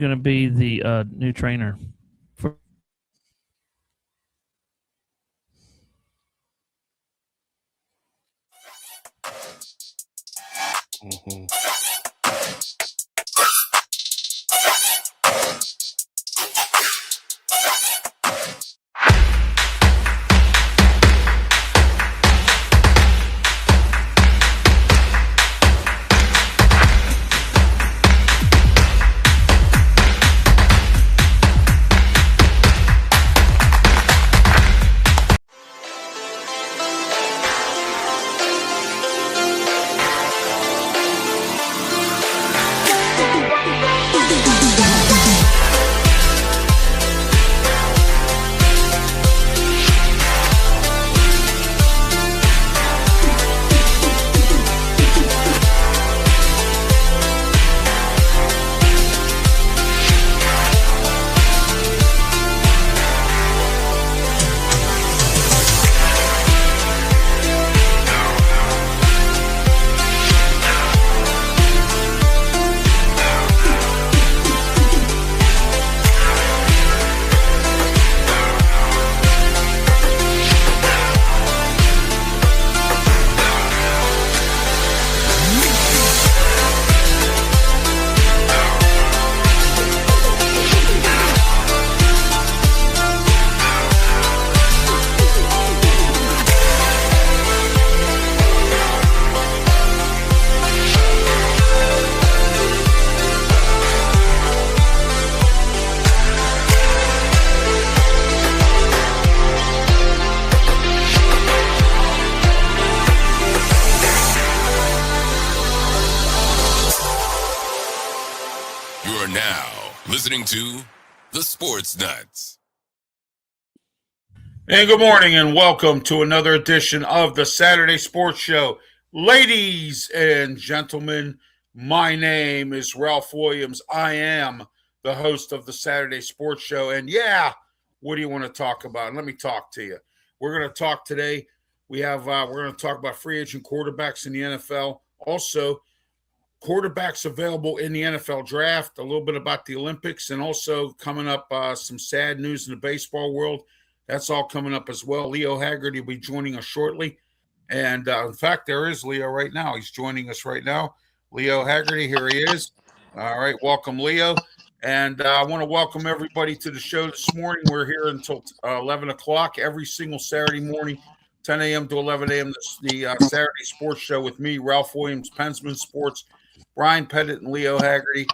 going to be the new trainer for Mhm. You are now listening to The Sports Nuts. And good morning and welcome to another edition of the Saturday Sports Show. Ladies and gentlemen, my name is Ralph Williams. I am the host of the Saturday Sports Show. And yeah, what do you want to talk about? Let me talk to you. We're going to talk today. We're going to talk about free agent quarterbacks in the NFL. Also, quarterbacks available in the NFL draft, a little bit about the Olympics, and also coming up some sad news in the baseball world. That's all coming up as well. Leo Haggerty will be joining us shortly. And in fact, there is Leo right now. He's joining us right now. Leo Haggerty, here he is. All right, welcome, Leo. And I want to welcome everybody to the show this morning. We're here until 11 o'clock every single Saturday morning, 10 a.m. to 11 a.m. The Saturday Sports Show with me, Ralph Williams, PENSMAN Sports, Bryan Pettitt, and Leo Haggerty.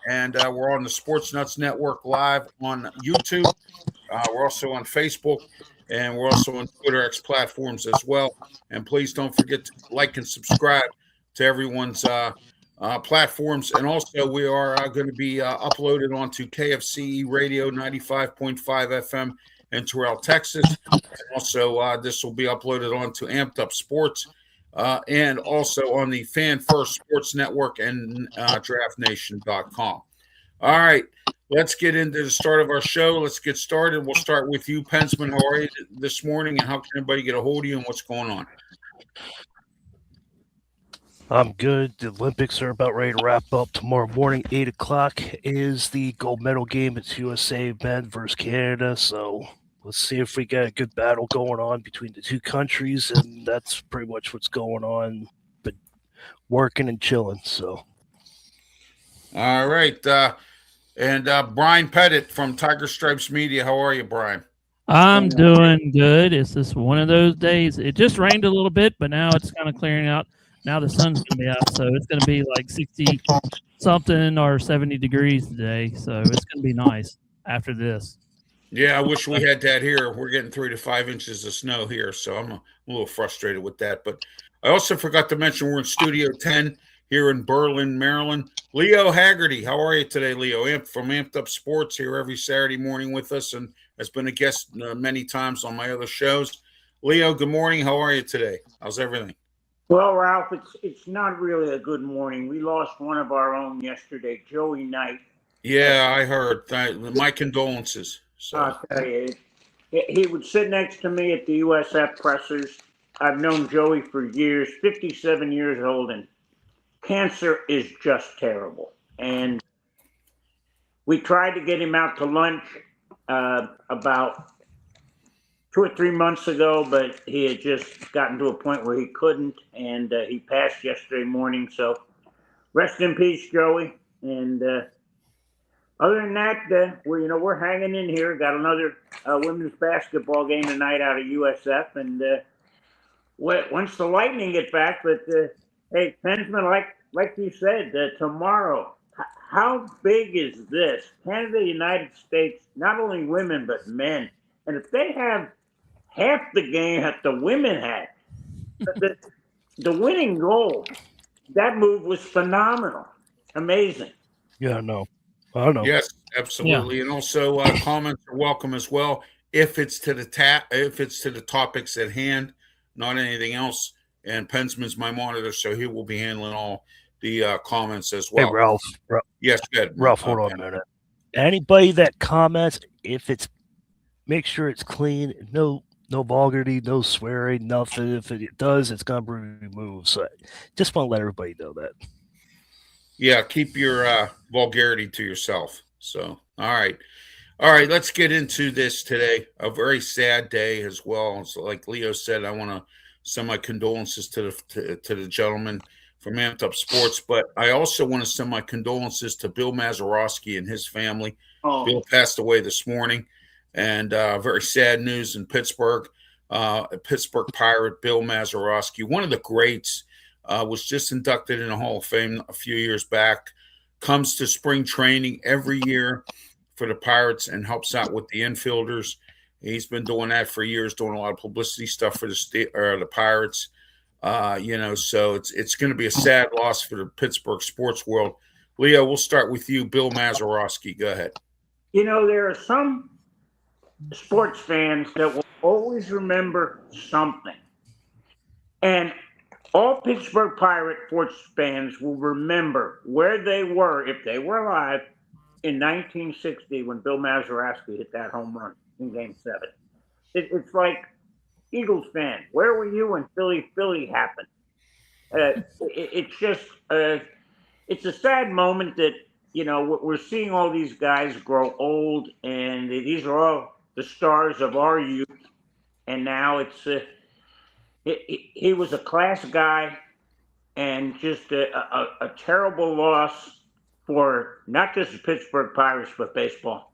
And we're on the Sports Nuts Network live on YouTube. We're also on Facebook, and we're also on Twitter X platforms as well. And please don't forget to like and subscribe to everyone's platforms. And also, we are going to be uploaded onto KFCE Radio 95.5 FM in Terrell, Texas. And also, this will be uploaded onto Amped Up Sports and also on the Fan First Sports Network and DraftNation.com. All right. Let's get into the start of our show. Let's get started. We'll start with you, PENSMAN. How are you this morning, and how can anybody get a hold of you, and what's going on? I'm good. The Olympics are about ready to wrap up. Tomorrow morning, 8 o'clock, is the gold medal game. It's USA men versus Canada. So let's see if we get a good battle going on between the two countries, and that's pretty much what's going on. But working and chilling. So. All right. And Bryan Pettitt from Tiger Stripes Media. How are you, Bryan? I'm doing good. It's just one of those days. It just rained a little bit, but now it's kind of clearing out. Now the sun's going to be out, so it's going to be like 60-something or 70 degrees today. So it's going to be nice after this. Yeah, I wish we had that here. We're getting 3 to 5 inches of snow here, so I'm a little frustrated with that. But I also forgot to mention we're in Studio 10 here in Berlin, Maryland. Leo Haggerty, how are you today, Leo? From Amped Up Sports, here every Saturday morning with us, and has been a guest many times on my other shows. Leo, good morning. How are you today? How's everything? Well, Ralph, it's not really a good morning. We lost one of our own yesterday, Joey Knight. Yeah, I heard. My condolences. So. I'll tell you, he would sit next to me at the USF pressers. I've known Joey for years, 57 years old, and cancer is just terrible. And We tried to get him out to lunch about 2 or 3 months ago, but he had just gotten to a point where he couldn't, and he passed yesterday morning. So rest in peace, Joey. And other than that, we're hanging in here. Got another women's basketball game tonight out of USF, and once the Lightning get back, but hey, Pensman, like you said, tomorrow. How big is this? Canada, United States, not only women but men, and if they have half the game that the women had, the winning goal, that move was phenomenal, amazing. Yeah, no, I don't know. Yes, absolutely, and also comments are welcome as well. If it's to the topics at hand, not anything else. And Pensman's my monitor, so he will be handling all the comments as well. Hey, Ralph. Yes, good. Ralph, hold on a minute. Anybody that comments, make sure it's clean. No vulgarity, no swearing, nothing. If it does, it's gonna be removed. So just want to let everybody know that. Yeah, keep your vulgarity to yourself. So, all right. Let's get into this today. A very sad day as well. So, like Leo said, I want to send my condolences to the gentleman from Amped Up Sports, but I also want to send my condolences to Bill Mazeroski and his family. Oh. Bill passed away this morning, and very sad news in Pittsburgh. A Pittsburgh Pirate, Bill Mazeroski, one of the greats, was just inducted in the Hall of Fame a few years back, comes to spring training every year for the Pirates and helps out with the infielders. He's been doing that for years, doing a lot of publicity stuff for the Pirates. So it's going to be a sad loss for the Pittsburgh sports world. Leo, we'll start with you. Bill Mazeroski, go ahead. There are some sports fans that will always remember something. And all Pittsburgh Pirate sports fans will remember where they were, if they were alive, in 1960 when Bill Mazeroski hit that home run in Game 7. It's like Eagles fan. Where were you when Philly happened? It's just it's a sad moment that we're seeing all these guys grow old, and these are all the stars of our youth. And now he was a class guy, and just a terrible loss for not just the Pittsburgh Pirates but baseball.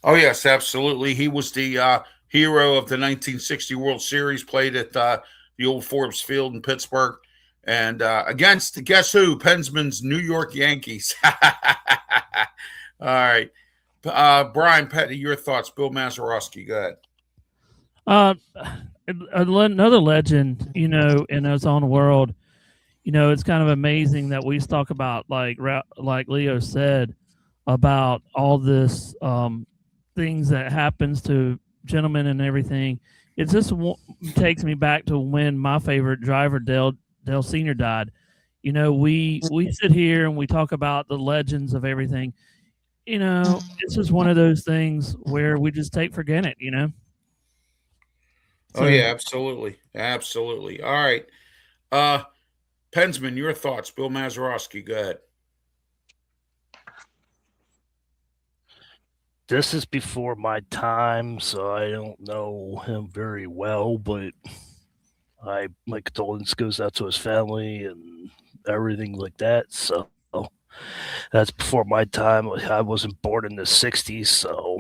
Oh yes, absolutely. He was the hero of the 1960 World Series, played at the old Forbes Field in Pittsburgh, and against, guess who? Pensman's New York Yankees. All right. Brian, Petty, your thoughts. Bill Mazeroski, go ahead. Another legend, in his own world. It's kind of amazing that we talk about, like Leo said, about all this things that happens to gentlemen and everything. It just takes me back to when my favorite driver, Dale Sr., died. We sit here and we talk about the legends of everything. It's just one of those things where we just take for granted, Oh yeah, absolutely. Absolutely. All right. Pensman, your thoughts. Bill Mazeroski, go ahead. This is before my time, so I don't know him very well, but my condolence goes out to his family and everything like that. So that's before my time. I wasn't born in the 60s, so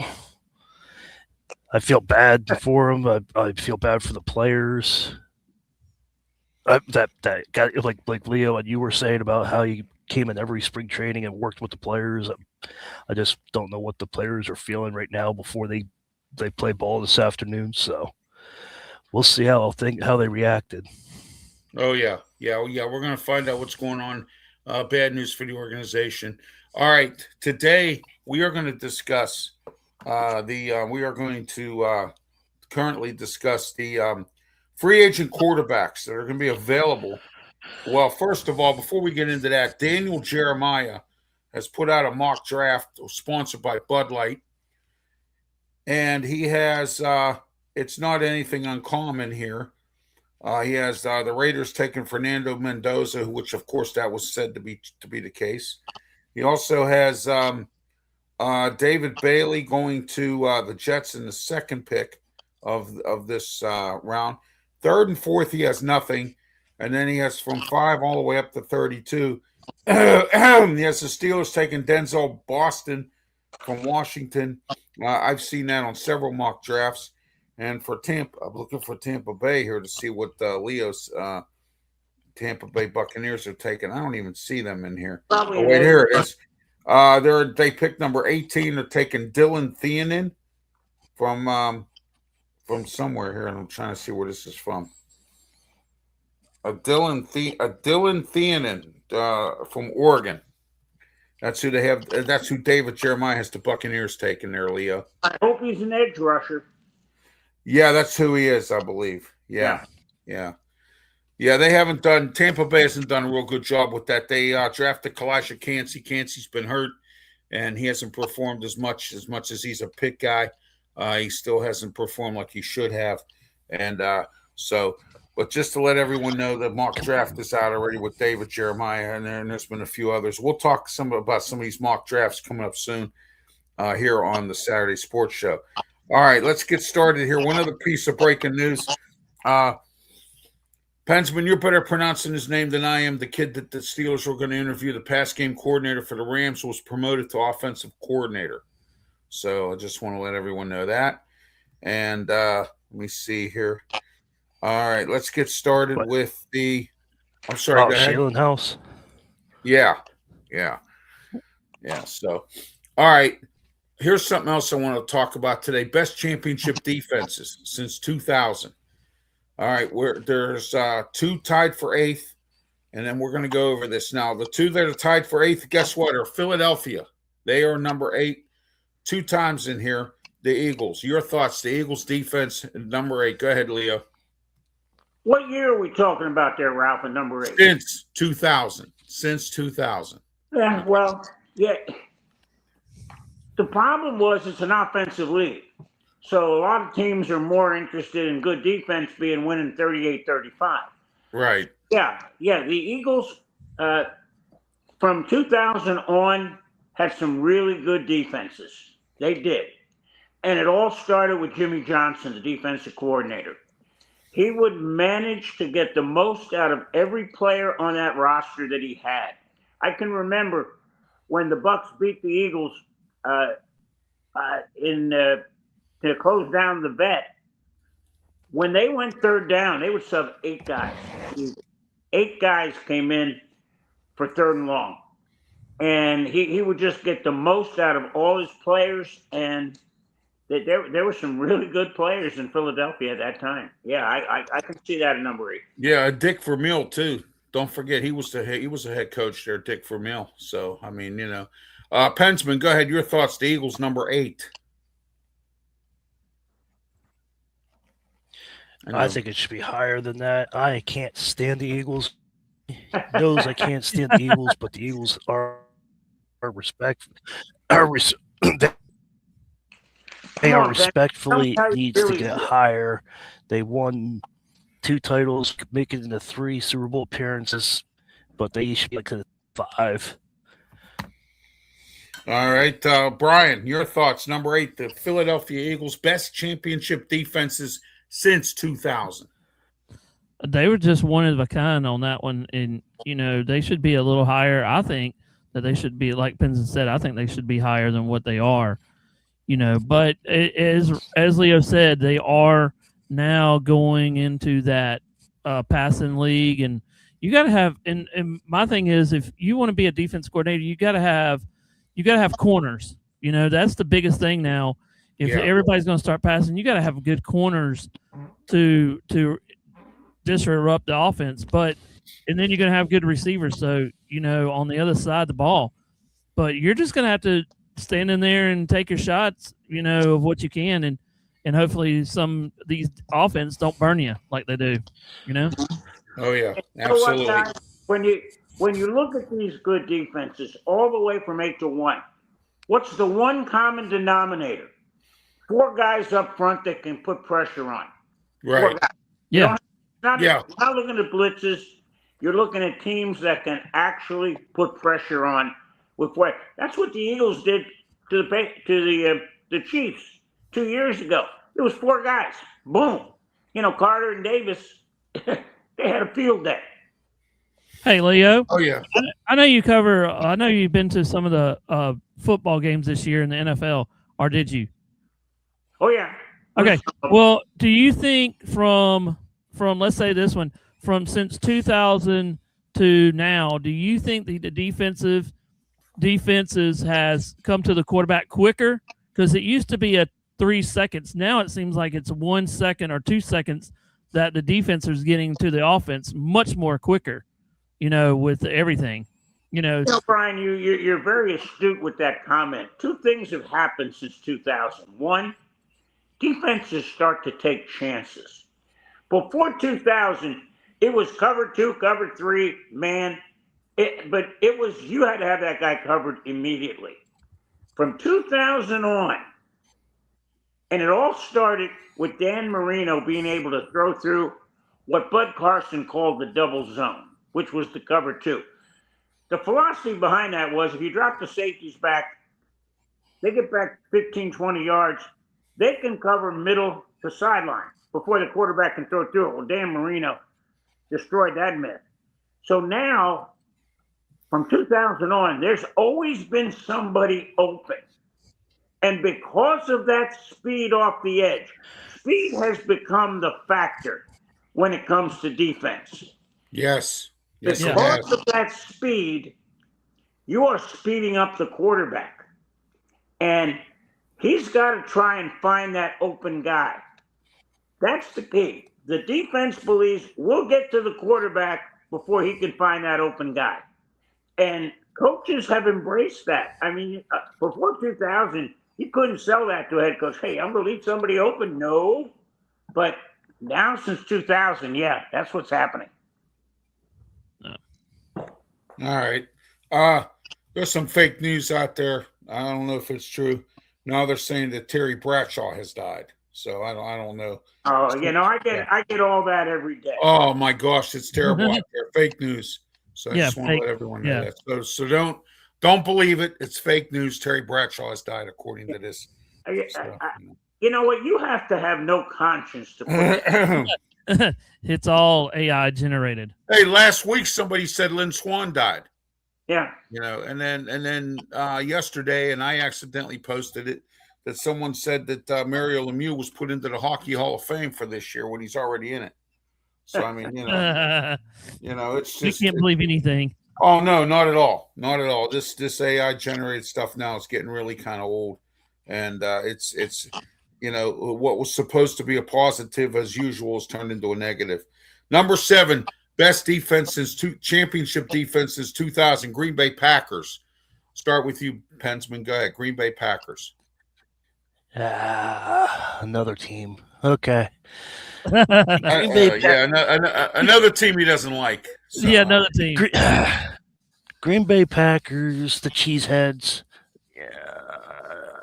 I feel bad for him. I feel bad for the players. That guy, like Leo and you were saying about how he came in every spring training and worked with the players. I just don't know what the players are feeling right now before they play ball this afternoon. So we'll see how they reacted. Oh yeah. We're going to find out what's going on. Bad news for the organization. All right, today we are going to discuss currently discuss the free agent quarterbacks that are going to be available. Well, first of all, before we get into that, Daniel Jeremiah has put out a mock draft sponsored by Bud Light. And he has, it's not anything uncommon here. He has the Raiders taking Fernando Mendoza, which of course that was said to be the case. He also has David Bailey going to the Jets in the second pick of this round. Third and fourth, he has nothing. And then he has from 5 all the way up to 32. He has the Steelers taking Denzel Boston from Washington. I've seen that on several mock drafts. And for Tampa, I'm looking for Tampa Bay here to see what Leo's Tampa Bay Buccaneers are taking. I don't even see them in here. Probably Oh, wait, here it is. They picked number 18. They're taking Dylan Thienen from somewhere here, and I'm trying to see where this is from. A Dylan Thienen from Oregon. That's who they have. That's who David Jeremiah has the Buccaneers taking there, Leo. I hope he's an edge rusher. Yeah, that's who he is, I believe. Yeah. They haven't done. Tampa Bay hasn't done a real good job with that. They drafted Kalijah Cansey. Cansey's been hurt, and he hasn't performed as much as he's a pick guy. He still hasn't performed like he should have, and so. But just to let everyone know, the mock draft is out already with David Jeremiah, and there's been a few others. We'll talk about some of these mock drafts coming up soon here on the Saturday Sports Show. All right, let's get started here. One other piece of breaking news. Pensman, you're better pronouncing his name than I am. The kid that the Steelers were going to interview, the pass game coordinator for the Rams, was promoted to offensive coordinator. So I just want to let everyone know that. And let me see here. All right, let's get started with the – I'm sorry, go ahead. Shailen House. Yeah. So, all right, here's something else I want to talk about today. Best championship defenses since 2000. All right, there's 2 tied for 8th, and then we're going to go over this now. The 2 that are tied for 8th, guess what, are Philadelphia. They are number 8 2 times in here. The Eagles. Your thoughts, the Eagles defense, number 8. Go ahead, Leo. What year are we talking about there, Ralph, at number 8? Since 2000. Since 2000. Yeah, well, yeah. The problem was it's an offensive league. So a lot of teams are more interested in good defense being winning 38-35. Right. Yeah. The Eagles from 2000 on had some really good defenses. They did. And it all started with Jimmy Johnson, the defensive coordinator. He would manage to get the most out of every player on that roster that he had. I can remember when the Bucks beat the Eagles to close down the vet. When they went third down, they would sub 8 guys. 8 guys came in for third and long. And he would just get the most out of all his players, and there were some really good players in Philadelphia at that time. Yeah, I can see that at number 8. Yeah, Dick Vermeil too. Don't forget he was a head coach there, Dick Vermeil. So I mean, Pensman, go ahead. Your thoughts. The Eagles number 8. I think it should be higher than that. I can't stand the Eagles. He knows I can't stand the Eagles, but the Eagles are They are respectfully needs to get higher. They won 2 titles, make it into 3 Super Bowl appearances, but they should be like a 5. All right, Brian, your thoughts. Number 8, the Philadelphia Eagles, best championship defenses since 2000. They were just one of a kind on that one, and they should be a little higher. I think that they should be, like Penson said, I think they should be higher than what they are. But as Leo said, they are now going into that passing league, and you got to have. And my thing is, if you want to be a defense coordinator, you got to have corners. That's the biggest thing now. If everybody's going to start passing, you got to have good corners to disrupt the offense. And then you're going to have good receivers. So on the other side of the ball, but you're just going to have to stand in there and take your shots, of what you can, and hopefully some of these offense don't burn you like they do, Oh yeah, absolutely. When you look at these good defenses all the way from 8 to 1, what's the one common denominator? 4 guys up front that can put pressure on. Right. Yeah. Not looking at blitzes. You're looking at teams that can actually put pressure on with play. That's what the Eagles did to the Chiefs 2 years ago. It was 4 guys. Boom. Carter and Davis, they had a field day. Hey, Leo. Oh yeah. I know you cover. I know you've been to some of the football games this year in the NFL, or did you? Oh yeah. Okay. Well, do you think from let's say this one from since 2000 to now, do you think the defenses has come to the quarterback quicker? Because it used to be a 3 seconds. Now it seems like it's 1 second or 2 seconds that the defense is getting to the offense much more quicker. With everything. Brian, you're very astute with that comment. 2 things have happened since 2000. One, defenses start to take chances. Before 2000, it was cover 2, cover 3, man. But it was, you had to have that guy covered immediately. From 2000 on, and it all started with Dan Marino being able to throw through what Bud Carson called the double zone, which was the cover 2. The philosophy behind that was if you drop the safeties back, they get back 15, 20 yards, they can cover middle to sideline before the quarterback can throw through it. Well, Dan Marino destroyed that myth. So now, from 2000 on, there's always been somebody open. And because of that speed off the edge, speed has become the factor when it comes to defense. Yes. Because of that speed, you are speeding up the quarterback. And he's got to try and find that open guy. That's the key. The defense believes we'll get to the quarterback before he can find that open guy. And coaches have embraced that. I mean, before 2000, you couldn't sell that to a head coach. Hey, I'm going to leave somebody open. No. But now since 2000, yeah, that's what's happening. All right. There's some fake news out there. I don't know if it's true. Now they're saying that Terry Bradshaw has died. So I don't know. Oh, I get all that every day. Oh my gosh, it's terrible out there. Fake news. So I just want to let everyone know that. So don't believe it. It's fake news. Terry Bradshaw has died, according to this. You know what? You have to have no conscience to put it. It's all AI generated. Hey, last week somebody said Lynn Swan died. Yeah. And then yesterday, and I accidentally posted it, that someone said that Mario Lemieux was put into the Hockey Hall of Fame for this year when he's already in it. So I mean, it's just you can't believe anything. Oh no, not at all, not at all. This AI generated stuff now is getting really kind of old, and it's what was supposed to be a positive as usual is turned into a negative. Number 7, best defense since championship defense since 2000. Green Bay Packers. Start with you, Pensman. Go ahead. Green Bay Packers. Another team. Okay. Another team he doesn't like. So. Yeah, another team. Green Bay Packers, the Cheeseheads. Yeah,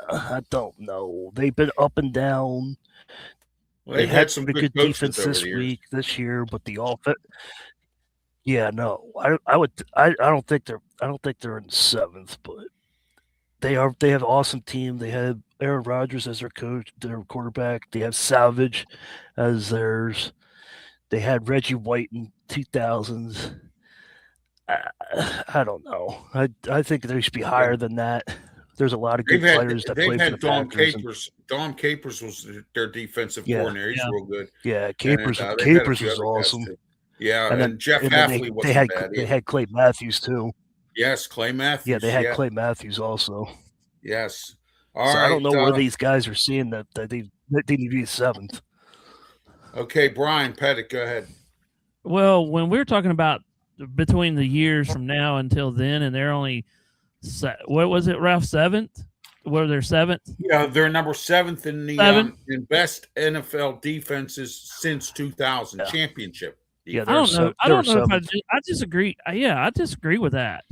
I don't know. They've been up and down. Well, they had some good defense this year, but the offense. Yeah, no, I don't think they're in 7th, but they have an awesome team. They have Aaron Rodgers as their coach, their quarterback. They have Savage as theirs. They had Reggie White in 2000s. I don't know. I think they should be higher than that. There's a lot of good players that play for the Packers. Dom Capers was their defensive coordinator. He's real good. Yeah, Capers was awesome. Yeah, and Jeff Hafley wasn't bad. They had Clay Matthews too. Yes, Clay Matthews. Yeah, they had Clay Matthews also. Yes. All right. I don't know where these guys are seeing that they need to be 7th. Okay, Brian Pettit, go ahead. Well, when we're talking about between the years from now until then, and they're only what was it, Ralph, 7th? Were they 7th? Yeah, they're number 7th in the in best NFL defenses since 2000 championship. Yeah, I don't know. I don't know if I disagree. Yeah, I disagree with that.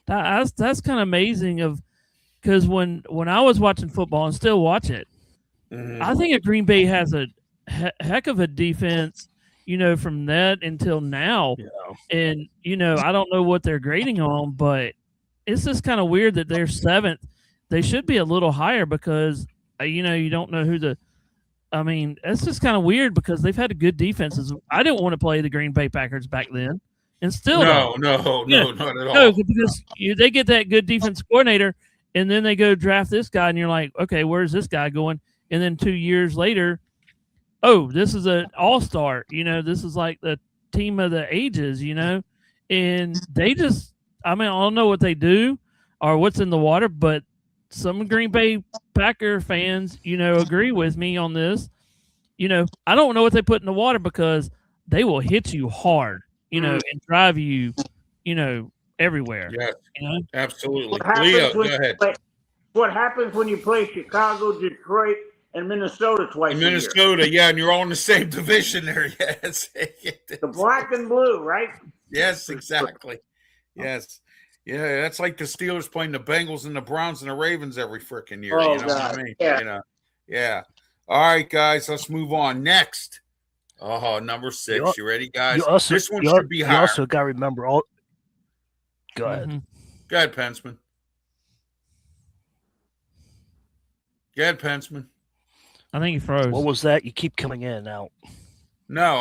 That's kind of amazing because when I was watching football and still watch it, I think Green Bay has a heck of a defense. From that until now, and I don't know what they're grading on, but it's just kind of weird that they're 7th they should be a little higher because you don't know who the. I mean, that's just kind of weird because they've had good defenses. I didn't want to play the Green Bay Packers back then, and still No, don't. no, Yeah. no, not at all. No, because they get that good defensive coordinator, and then they go draft this guy, and you're like, okay, where's this guy going? And then 2 years later, oh, this is an all-star. This is like the team of the ages, and they just, I mean, I don't know what they do or what's in the water, but some Green Bay Packer fans, agree with me on this. I don't know what they put in the water because they will hit you hard, and drive you, everywhere. Yes, absolutely. What happens Leo, go when ahead. What happens when you play Chicago, Detroit, and Minnesota twice a year? Minnesota, yeah, and you're all in the same division there. Yes. The black and blue, right? Yes, exactly. Yes. Yeah, that's like the Steelers playing the Bengals and the Browns and the Ravens every freaking year. Oh, you know God. what I mean? Yeah. Yeah. All right, guys, let's move on. Next. Oh, number 6. You ready, guys? This one should be higher. You also got to remember all. Go ahead. Go ahead, Pensman. Go ahead, Pensman. I think he froze. What was that? You keep coming in and out. No,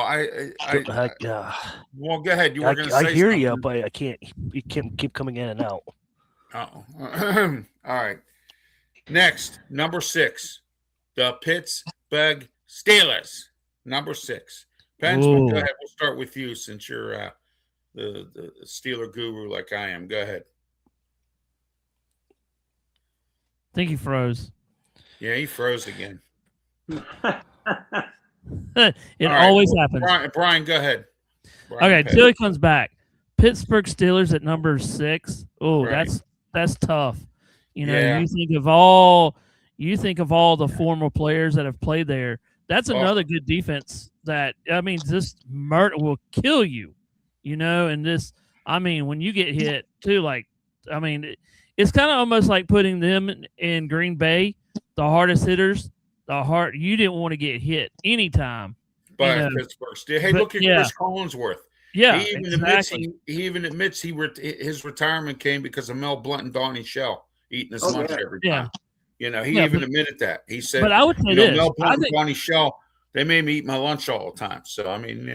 well, go ahead. You were going to say I hear something. you, but I can't. You can't keep coming in and out. Oh. All right. Next, number 6, the Pittsburgh Steelers. Number 6. Pensman, go ahead. We'll start with you since you're the Steeler guru like I am. Go ahead. I think he froze. Yeah, he froze again. It always happens. Brian, go ahead. Okay, till he comes back. Pittsburgh Steelers at number 6. Oh, Right. that's tough. Yeah. You think of all the former players that have played there. That's another good defense that, I mean, just will kill you, and this, I mean, when you get hit too, it's kind of almost like putting them in Green Bay, the hardest hitters, you didn't want to get hit anytime. By Pittsburgh. Hey, look at Chris Collinsworth. Yeah, he even admits his retirement came because of Mel Blunt and Donnie Shell eating his lunch every time. He even admitted that. He said, but I would say this. Mel Blunt and Donnie Shell, they made me eat my lunch all the time. So, I mean,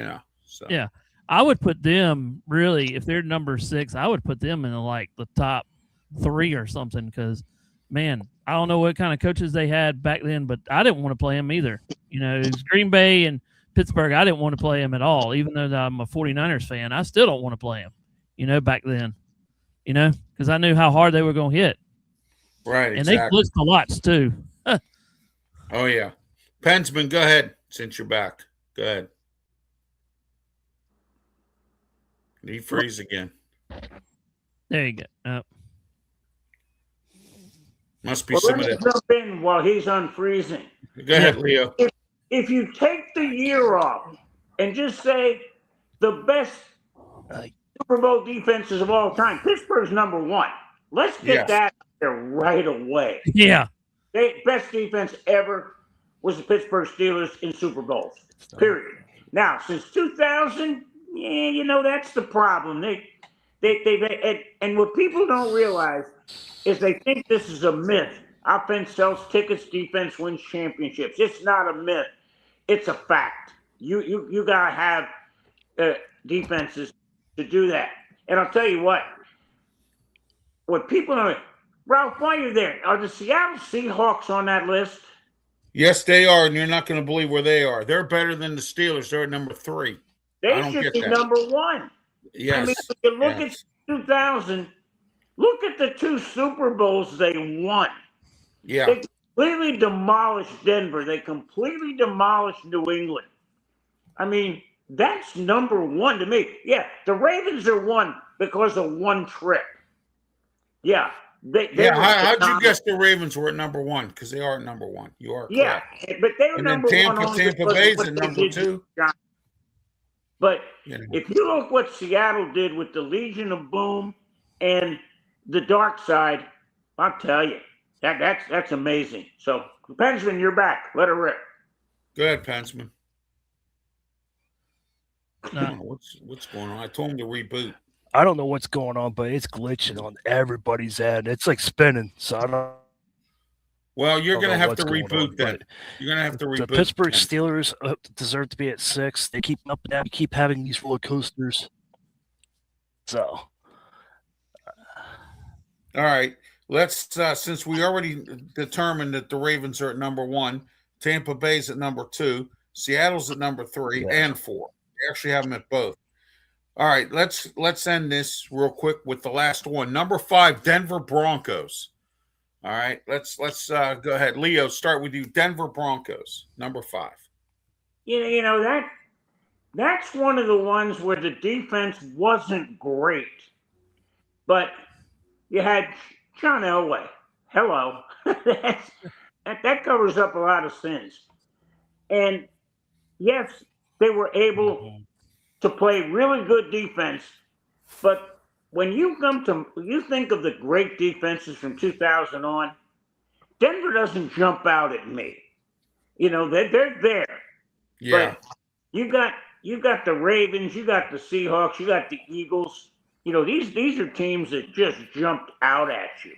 So. Yeah, I would put them really, if they're number 6, I would put them in the top 3 or something because, man, I don't know what kind of coaches they had back then, but I didn't want to play them either. It was Green Bay and Pittsburgh. I didn't want to play them at all, even though I'm a 49ers fan. I still don't want to play them, back then, because I knew how hard they were going to hit. Right, and they blitzed a lots too. Oh, yeah. Pensman, go ahead since you're back. Go ahead. He freeze again. There you go. Must be some of that. Jump in while he's unfreezing. Go ahead, Leo. If you take the year off and just say the best Super Bowl defenses of all time, Pittsburgh's number 1. Let's get that there right away. Yeah. Best defense ever was the Pittsburgh Steelers in Super Bowls. Period. Now, since 2000, that's the problem. And what people don't realize is they think this is a myth. Offense sells tickets, defense wins championships. It's not a myth. It's a fact. You gotta have defenses to do that. And I'll tell you what people know. Ralph, while you're there, are the Seattle Seahawks on that list? Yes, they are, and you're not going to believe where they are. They're better than the Steelers. They're at number 3. They should be number 1. Yes. I mean, if you look at 2000, look at the 2 Super Bowls they won. Yeah. They completely demolished Denver. They completely demolished New England. I mean, that's number 1 to me. Yeah, the Ravens are 1 because of one trip. Yeah. How'd you guess the Ravens were at number 1? Because they are at number 1. You are correct. Yeah, but they were number 1. Tampa Bay's at number 2. But if you look what Seattle did with the Legion of Boom and the Dark Side, I'll tell you, that's amazing. So, Pensman, you're back. Let her rip. Go ahead, Pensman. No. What's going on? I told him to reboot. I don't know what's going on, but it's glitching on everybody's end. It's like spinning. So I don't Well, you're don't going to know have what's to going on, reboot then. but You're going to have to reboot. the Pittsburgh then. Steelers deserve to be at 6. They keep up and down, keep having these roller coasters. So, All right. Let's since we already determined that the Ravens are at number 1, Tampa Bay's at number 2, Seattle's at number 3 and 4. We actually have them at both. All right, let's end this real quick with the last one. Number 5, Denver Broncos. All right, let's go ahead. Leo, start with you. Denver Broncos, number 5. You know that's one of the ones where the defense wasn't great, but you had John Elway. Hello, that covers up a lot of sins. And yes, they were able to play really good defense, but when you think of the great defenses from 2000 on, Denver doesn't jump out at me. You know, they're there. Yeah. But you got the Ravens, you got the Seahawks, you got the Eagles. You know, these are teams that just jumped out at you.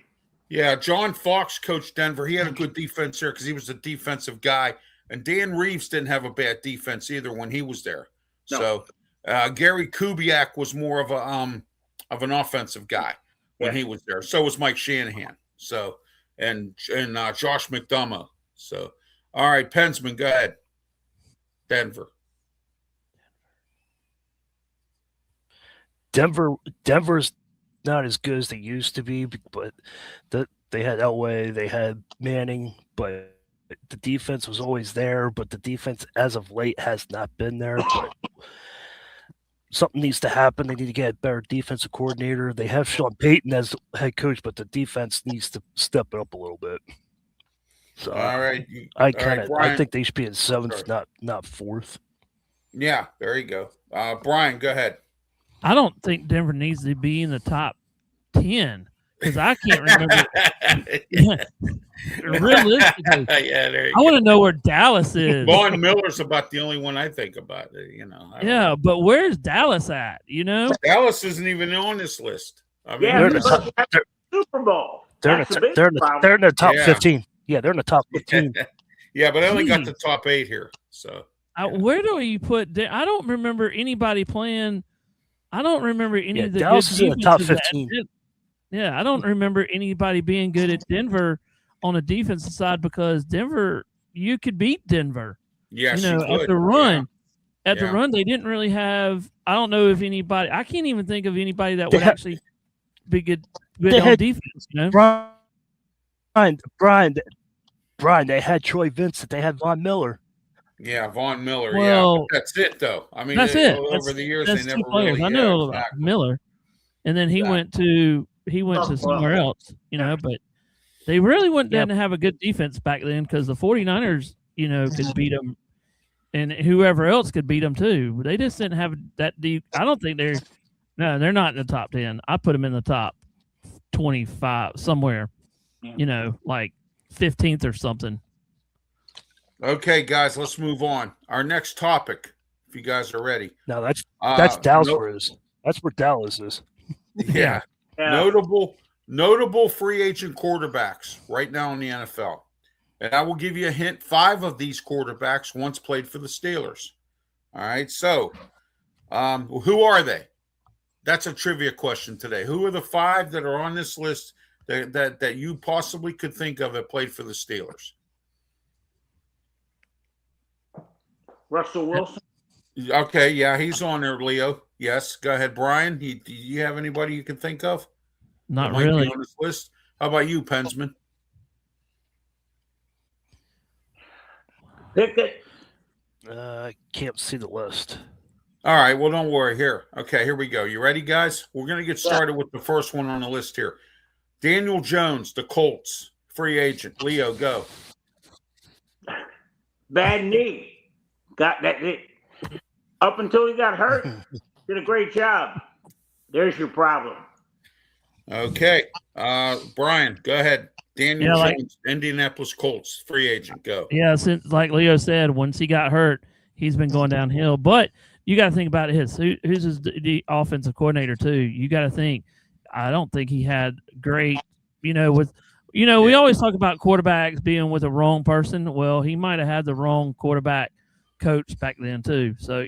Yeah, John Fox coached Denver. He had a good defense there because he was a defensive guy. And Dan Reeves didn't have a bad defense either when he was there. No. So Gary Kubiak was more of an offensive guy when he was there. So was Mike Shanahan. So and Josh McDonough. So all right, Pensman, go ahead. Denver's not as good as they used to be, but they had Elway, they had Manning, but the defense was always there. But the defense, as of late, has not been there. But something needs to happen. They need to get a better defensive coordinator. They have Sean Payton as head coach, but the defense needs to step it up a little bit. So all right. I think they should be in 7th, not 4th. Yeah, there you go. Brian, go ahead. I don't think Denver needs to be in the top 10 because I can't remember. Realistically, there you I want to know where Dallas is. Von Miller's about the only one I think about. You know. Yeah, but where's Dallas at? You know, Dallas isn't even on this list. I mean, Yeah, Super Bowl. They're in the top 15. Yeah, they're in the top 15. Yeah, but I only got the top 8 here. So where do you put? I don't remember anybody playing. I don't remember any of the Dallas good is in the top defenses 15. Yeah, I don't remember anybody being good at Denver on the defensive side because Denver, you could beat Denver. Yes, you know, at the run. Yeah. At the run, they didn't really have. I don't know if anybody. I can't even think of anybody that would actually be good on defense. You know, Brian. They had Troy Vincent. They had Von Miller. Yeah, Von Miller. Well, but that's it, though. I mean, that's it. Over the years, that's they never two players. really. I know about Miller, and then he went to somewhere else. You know, but they really didn't have a good defense back then because the 49ers, you know, could beat them, and whoever else could beat them too. They just didn't have that deep. I don't think they're not in the top 10. I put them in the top 25 somewhere. You know, like 15th or something. Okay, guys, let's move on. Our next topic, if you guys are ready. No, that's Dallas. That's where Dallas is. Yeah. Notable free agent quarterbacks right now in the NFL. And I will give you a hint. 5 of these quarterbacks once played for the Steelers. All right. So who are they? That's a trivia question today. Who are the 5 that are on this list that you possibly could think of that played for the Steelers? Russell Wilson. Okay, yeah, he's on there, Leo. Yes, go ahead, Brian. Do you have anybody you can think of? Not really on this list. How about you, Pensman? Pickett. I can't see the list. All right, well, don't worry. Here we go. You ready, guys? We're going to get started with the first one on the list here. Daniel Jones, the Colts, free agent. Leo, go. Bad knee. Got that up until he got hurt. Did a great job. There's your problem. Okay. Brian, go ahead. Daniel Jones, Indianapolis Colts, free agent. Go. Yeah, since like Leo said, once he got hurt, he's been going downhill. But you got to think about who's his offensive coordinator too. You got to think. I don't think he had great. You know, we always talk about quarterbacks being with the wrong person. Well, he might have had the wrong quarterback coach back then too. So,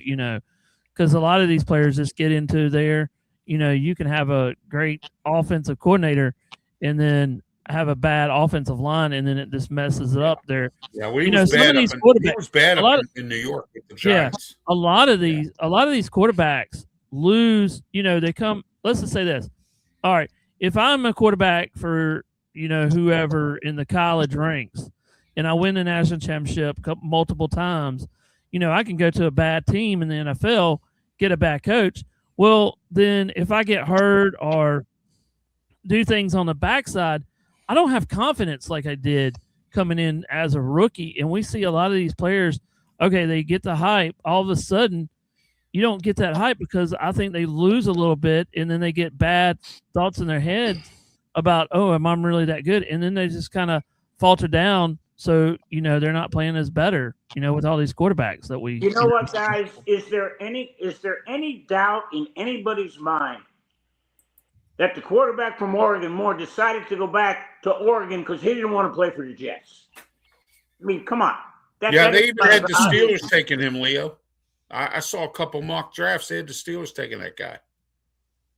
because a lot of these players just get into there, you can have a great offensive coordinator and then have a bad offensive line, and then it just messes it up there. Yeah, well, he was bad up in New York with the Giants. A lot of these quarterbacks lose. They come. Let's just say this. All right, if I'm a quarterback for whoever in the college ranks, and I win the national championship multiple times, I can go to a bad team in the NFL, get a bad coach. Well, then if I get hurt or do things on the backside, I don't have confidence like I did coming in as a rookie. And we see a lot of these players, okay, they get the hype. All of a sudden, you don't get that hype because I think they lose a little bit, and then they get bad thoughts in their heads about, oh, am I really that good? And then they just kind of falter down. So, they're not playing as better, with all these quarterbacks that we. You know what, guys? Is there any doubt in anybody's mind that the quarterback from Oregon Moore decided to go back to Oregon because he didn't want to play for the Jets? I mean, come on. They even had the Steelers taking him, Leo. I saw a couple mock drafts. They had the Steelers taking that guy.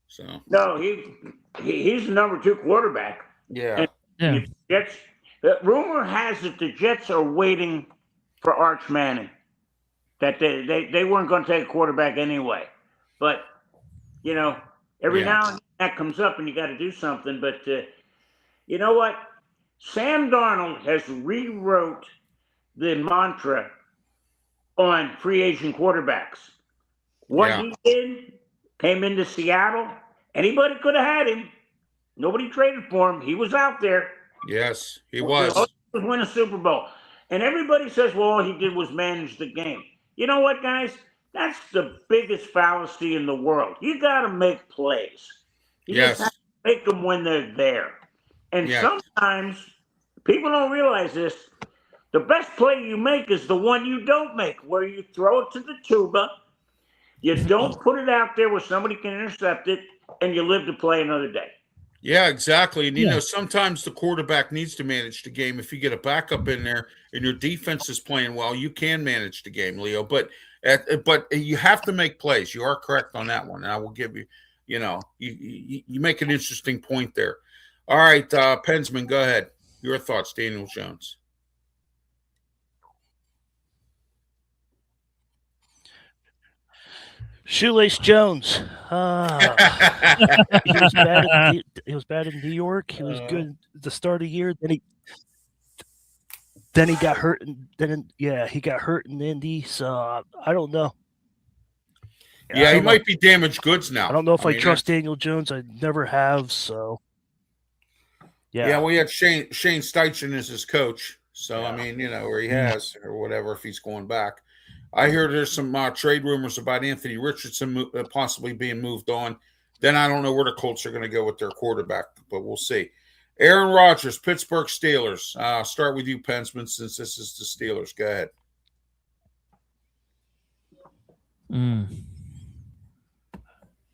So no, he's the number 2 quarterback. Yeah. And Jets. The rumor has it the Jets are waiting for Arch Manning. That they weren't going to take a quarterback anyway. But, every now and then that comes up and you got to do something. But you know what? Sam Darnold has rewrote the mantra on free agent quarterbacks. What he did, came into Seattle. Anybody could have had him. Nobody traded for him. He was out there. Yes, he was. He was win a Super Bowl. And everybody says, well, all he did was manage the game. You know what, guys? That's the biggest fallacy in the world. You got to make plays. You just have to make them when they're there. And sometimes people don't realize this. The best play you make is the one you don't make, where you throw it to the tuba, you don't put it out there where somebody can intercept it, and you live to play another day. Yeah, exactly. And, sometimes the quarterback needs to manage the game. If you get a backup in there and your defense is playing well, you can manage the game, Leo. But you have to make plays. You are correct on that one. And I will give you, you make an interesting point there. All right, Pensman, go ahead. Your thoughts, Daniel Jones. Shoelace Jones. He was bad in New York. He was good at the start of the year. Then he got hurt. He got hurt in Indy. So I don't know. Yeah, he might be damaged goods now. I don't know if I trust Daniel Jones. I never have. So yeah, we had Shane Steichen as his coach. So I mean, where he has or whatever if he's going back. I hear there's some trade rumors about Anthony Richardson possibly being moved on. Then I don't know where the Colts are going to go with their quarterback, but we'll see. Aaron Rodgers, Pittsburgh Steelers. Start with you, Pensman, since this is the Steelers. Go ahead.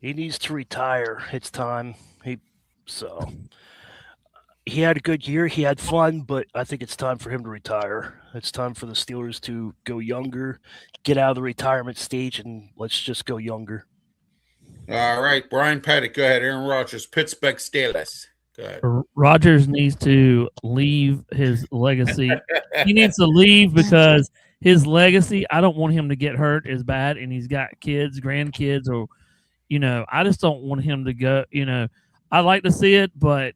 He needs to retire. It's time. He had a good year. He had fun, but I think it's time for him to retire. It's time for the Steelers to go younger, get out of the retirement stage, and let's just go younger. All right, Brian Pettit, go ahead. Aaron Rodgers, Pittsburgh Steelers. Go ahead. Rodgers needs to leave his legacy. He needs to leave because his legacy, I don't want him to get hurt as bad, and he's got kids, grandkids, or, I just don't want him to go, I like to see it, but,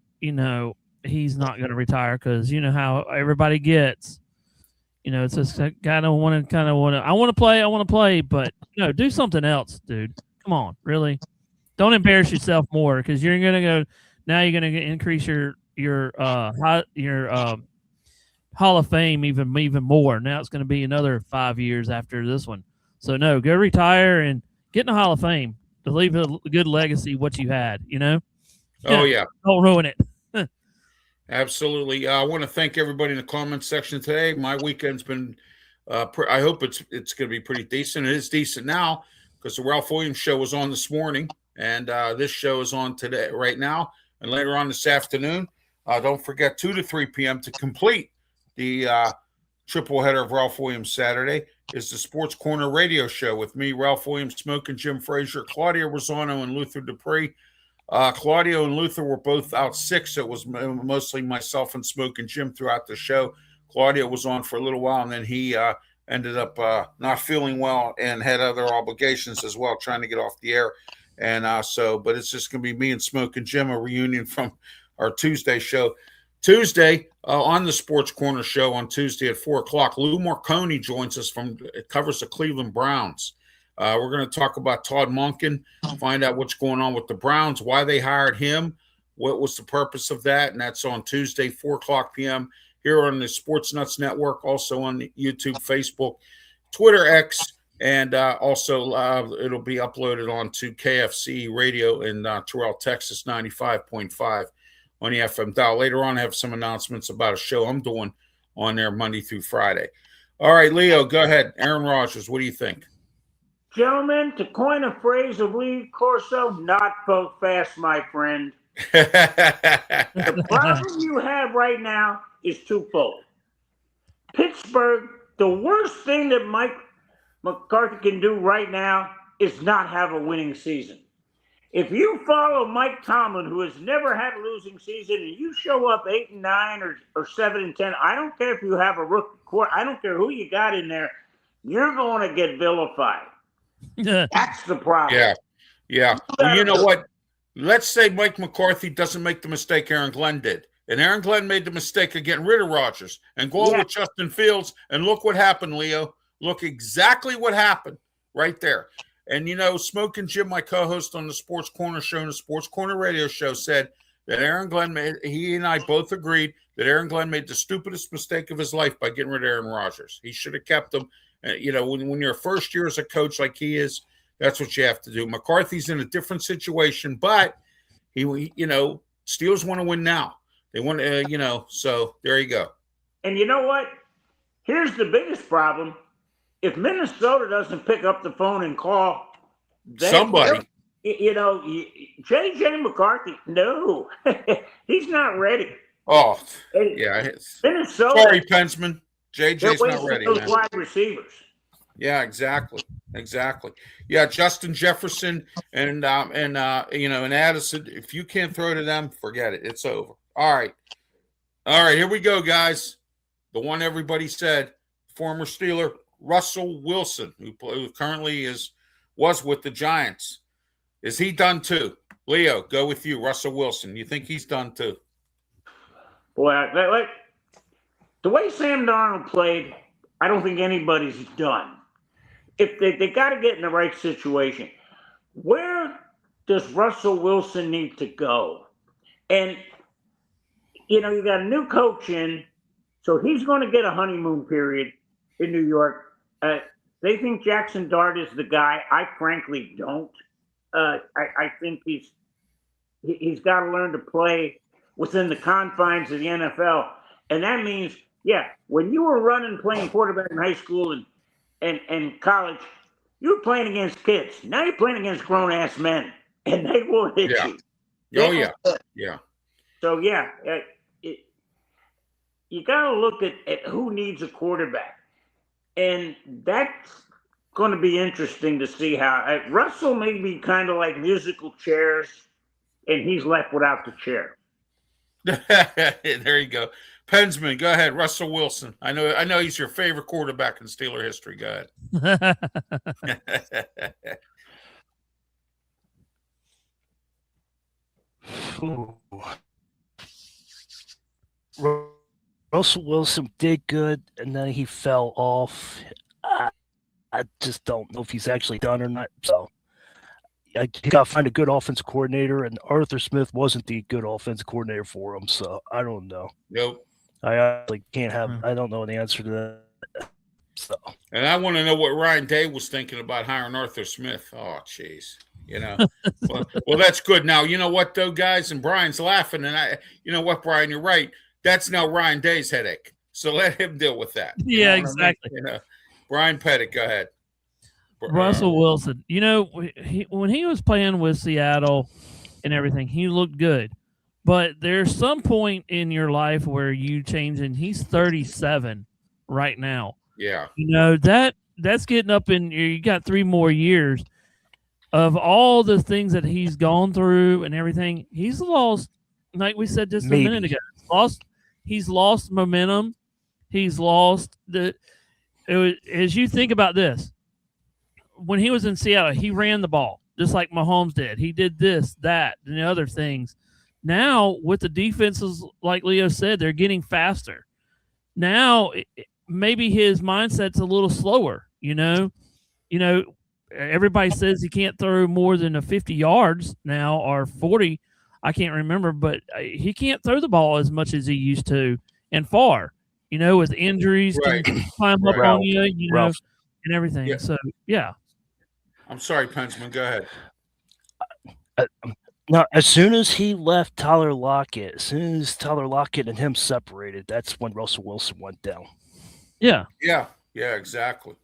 he's not going to retire because how everybody gets. It's just I want to play, but do something else, dude. Come on, really. Don't embarrass yourself more because you're going to go now. You're going to increase your Hall of Fame even more. Now it's going to be another 5 years after this one. So no, go retire and get in the Hall of Fame to leave a good legacy. What you had, Oh yeah, don't ruin it. Absolutely. I want to thank everybody in the comment section today. My weekend's been, I hope it's going to be pretty decent. It is decent now because the Ralph Williams show was on this morning, and this show is on today, right now, and later on this afternoon. Don't forget 2 to 3 p.m. to complete the triple header of Ralph Williams Saturday is the Sports Corner radio show with me, Ralph Williams, Smoke and Jim Frazier, Claudio Rosano, and Luther Dupree. Claudio and Luther were both out sick, so it was mostly myself and Smoke and Jim throughout the show. Claudio was on for a little while, and then he ended up not feeling well and had other obligations as well, trying to get off the air. And but it's just going to be me and Smoke and Jim, a reunion from our Tuesday show. Tuesday, on the Sports Corner show on Tuesday at 4 o'clock, Lou Marconi joins us it covers the Cleveland Browns. We're going to talk about Todd Monken, find out what's going on with the Browns, why they hired him, what was the purpose of that, and that's on Tuesday, 4 o'clock p.m. here on the Sports Nuts Network, also on YouTube, Facebook, Twitter, X, and also it'll be uploaded onto KFC Radio in Terrell, Texas, 95.5 on the FM dial. Later on, I have some announcements about a show I'm doing on there Monday through Friday. All right, Leo, go ahead. Aaron Rodgers, what do you think? Gentlemen, to coin a phrase of Lee Corso, not vote fast, my friend. The problem you have right now is twofold. Pittsburgh, the worst thing that Mike McCarthy can do right now is not have a winning season. If you follow Mike Tomlin, who has never had a losing season, and you show up 8-9 or 7-10, I don't care if you have a rookie court, I don't care who you got in there, you're going to get vilified. That's the problem. Yeah. Well, you know what? Let's say Mike McCarthy doesn't make the mistake Aaron Glenn did. And Aaron Glenn made the mistake of getting rid of Rodgers and going with Justin Fields. And look what happened, Leo. Look exactly what happened right there. And, Smoke and Jim, my co-host on the Sports Corner show and the Sports Corner radio show, said that Aaron Glenn he and I both agreed that Aaron Glenn made the stupidest mistake of his life by getting rid of Aaron Rodgers. He should have kept him. When you're a first year as a coach like he is, that's what you have to do. McCarthy's in a different situation, but Steelers want to win now. They want to, so there you go. And you know what? Here's the biggest problem. If Minnesota doesn't pick up the phone and call somebody, J.J. McCarthy, no, he's not ready. Oh, yeah. Minnesota. Sorry, Pensman. JJ's not ready, those man. wide receivers. Yeah, exactly. Yeah, Justin Jefferson and Addison. If you can't throw to them, forget it. It's over. All right. Here we go, guys. The one everybody said, former Steeler Russell Wilson, who currently was with the Giants. Is he done too? Leo, go with you. Russell Wilson. You think he's done too? Boy, the way Sam Darnold played, I don't think anybody's done. If they got to get in the right situation, where does Russell Wilson need to go? And, you got a new coach in, so he's going to get a honeymoon period in New York. They think Jackson Dart is the guy. I frankly don't. I think he's got to learn to play within the confines of the NFL. And that means, when you were playing quarterback in high school and college, you were playing against kids. Now you're playing against grown-ass men, and they will hit you. Yeah. So, you got to look at who needs a quarterback. And that's going to be interesting to see how Russell may be kind of like musical chairs, and he's left without the chair. There you go. Pensman, go ahead. Russell Wilson. I know he's your favorite quarterback in Steeler history. Go ahead. Russell Wilson did good, and then he fell off. I just don't know if he's actually done or not. So he got to find a good offensive coordinator, and Arthur Smith wasn't the good offensive coordinator for him. So I don't know. Nope. I actually can't have. I don't know the answer to that. So. And I want to know what Ryan Day was thinking about hiring Arthur Smith. Oh, jeez. Well, that's good. Now, you know what, though, guys? And Brian's laughing. And you know what, Brian? You're right. That's now Ryan Day's headache. So let him deal with that. Yeah, exactly. Brian Pettit, go ahead. Russell Wilson. When he was playing with Seattle and everything, he looked good. But there's some point in your life where you change, and he's 37 right now. Yeah. That's getting up in. You got 3 more years of all the things that he's gone through and everything. He's lost, like we said just a minute ago. He's lost momentum. He's lost as you think about this. When he was in Seattle, he ran the ball just like Mahomes did. He did this, that, and the other things. Now, with the defenses, like Leo said, they're getting faster. Now, maybe his mindset's a little slower. Everybody says he can't throw more than 50 yards now or 40. I can't remember, but he can't throw the ball as much as he used to and far. With injuries, Right. can climb up on you, and everything. Yeah. So, yeah. I'm sorry, Pensman. Go ahead. Now, as soon as he left Tyler Lockett, as soon as Tyler Lockett and him separated, that's when Russell Wilson went down. Yeah. Yeah, exactly.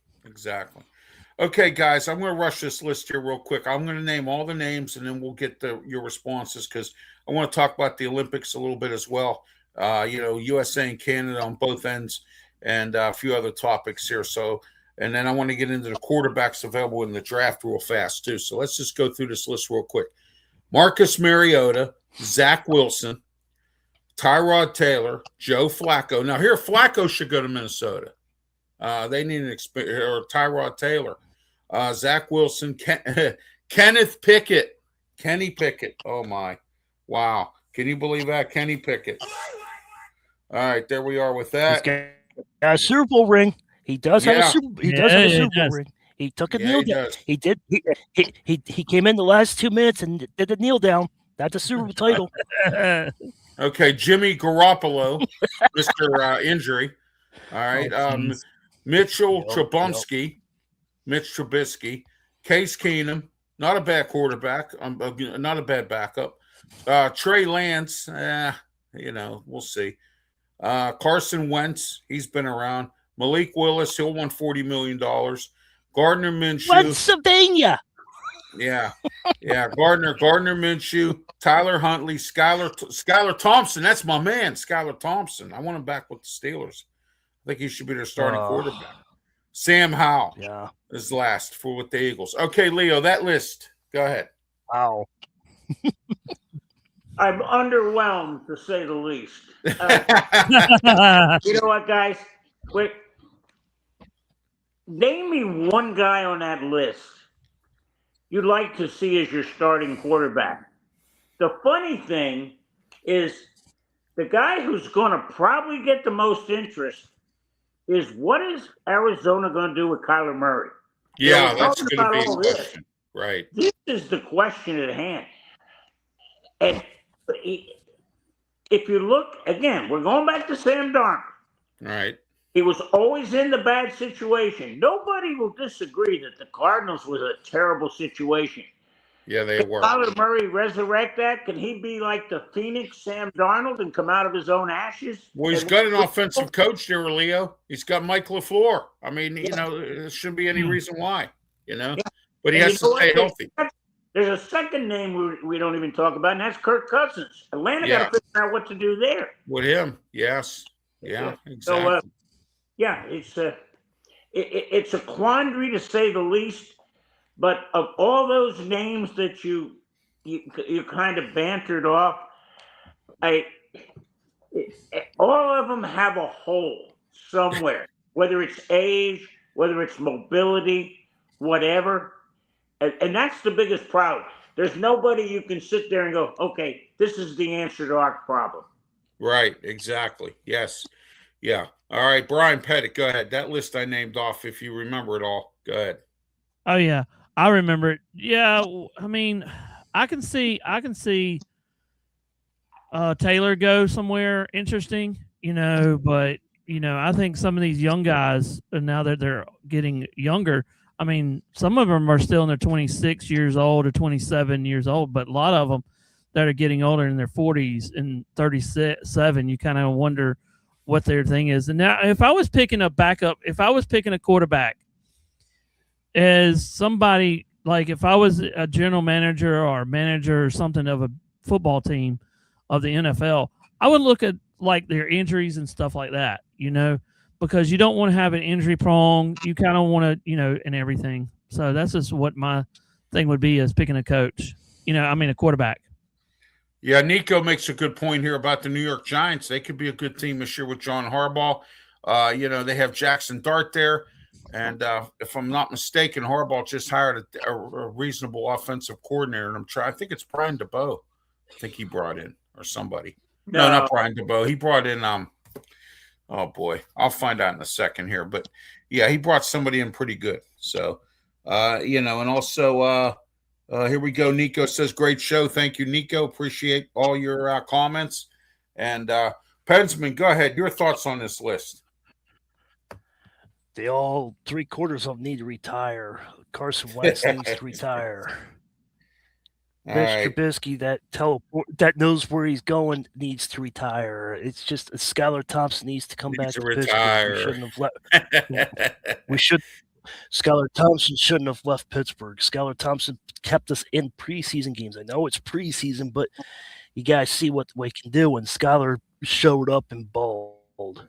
Okay, guys, I'm going to rush this list here real quick. I'm going to name all the names, and then we'll get your responses because I want to talk about the Olympics a little bit as well. USA and Canada on both ends, and a few other topics here. So, and then I want to get into the quarterbacks available in the draft real fast too. So let's just go through this list real quick. Marcus Mariota, Zach Wilson, Tyrod Taylor, Joe Flacco. Now here, Flacco should go to Minnesota. They need or Tyrod Taylor, Zach Wilson, Kenneth Pickett, Kenny Pickett. Oh my, wow! Can you believe that, Kenny Pickett? All right, there we are with that. He's got a Super Bowl ring. He does have a Super. He does have a Super Bowl ring. He took a kneel down. He did. He came in the last 2 minutes and did the kneel down. That's a Super Bowl title. Okay, Jimmy Garoppolo, Mr. Injury. All right, Mitchell Trubisky, Mitch Trubisky, Case Keenum, not a bad quarterback, not a bad backup. Trey Lance, we'll see. Carson Wentz, he's been around. Malik Willis, he'll won $40 million. Gardner Minshew. Pennsylvania. Yeah. Gardner Minshew, Tyler Huntley, Skylar Thompson. That's my man, Skylar Thompson. I want him back with the Steelers. I think he should be their starting quarterback. Sam Howell is last with the Eagles. Okay, Leo, that list. Go ahead. Wow. I'm underwhelmed, to say the least. You know what, guys? Wait. Name me one guy on that list you'd like to see as your starting quarterback. The funny thing is the guy who's going to probably get the most interest is what is Arizona going to do with Kyler Murray? Yeah, that's going to be a question. Right. This is the question at hand. And if you look, again, we're going back to Sam Darnold. Right. He was always in the bad situation. Nobody will disagree that the Cardinals was a terrible situation. Yeah, they were. Can Kyler Murray resurrect that? Can he be like the Phoenix Sam Darnold and come out of his own ashes? Well, he's got an offensive coach there, Leo. He's got Mike LaFleur. I mean, there shouldn't be any reason why, Yeah. But he has to stay healthy. There's a second name we don't even talk about, and that's Kirk Cousins. Atlanta got to figure out what to do there. With him, yes. Yeah, exactly. So, it's a quandary to say the least. But of all those names that you kind of bantered off, all of them have a hole somewhere. Whether it's age, whether it's mobility, whatever. And that's the biggest problem. There's nobody you can sit there and go, okay, this is the answer to our problem. Right, exactly. Yes. Yeah. All right, Brian Pettit, go ahead. That list I named off, if you remember it all. Go ahead. Oh, yeah. I remember it. Yeah, I mean, I can see Taylor go somewhere interesting, but, I think some of these young guys, now that they're getting younger, I mean, some of them are still in their 26 years old or 27 years old, but a lot of them that are getting older in their 40s and 37, you kind of wonder what their thing is. And now if I was picking a quarterback as somebody, like if I was a general manager or manager or something of a football team, of the NFL, I would look at like their injuries and stuff like that, because you don't want to have an injury prone. You kind of want to, and everything. So that's just what my thing would be as picking a coach. A quarterback. Yeah, Nico makes a good point here about the New York Giants. They could be a good team this year with John Harbaugh. They have Jackson Dart there. And if I'm not mistaken, Harbaugh just hired a reasonable offensive coordinator. And I think it's Brian DeBoe. I think he brought in, or somebody. No, not Brian DeBoe. He brought in, oh boy, I'll find out in a second here. But yeah, he brought somebody in pretty good. So, and also, here we go. Nico says, great show. Thank you, Nico. Appreciate all your comments. And Pensman, go ahead. Your thoughts on this list. They all 3/4 of them need to retire. Carson Wentz needs to retire. Mitch Trubisky, that knows where he's going, needs to retire. It's just Skylar Thompson needs to come back to retire. Pittsburgh. Skylar Thompson shouldn't have left Pittsburgh. Skylar Thompson kept us in preseason games. I know it's preseason, but you guys see what we can do. And Skylar showed up and balled.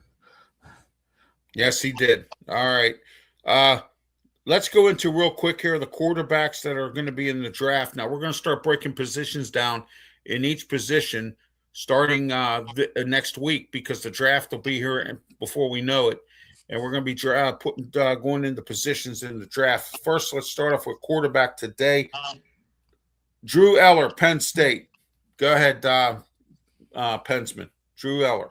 Yes, he did. All right. Let's go into real quick here the quarterbacks that are going to be in the draft. Now, we're going to start breaking positions down in each position starting next week because the draft will be here before we know it. And we're going to be going into positions in the draft. First, let's start off with quarterback today. Drew Eller, Penn State. Go ahead, Pensman. Drew Eller.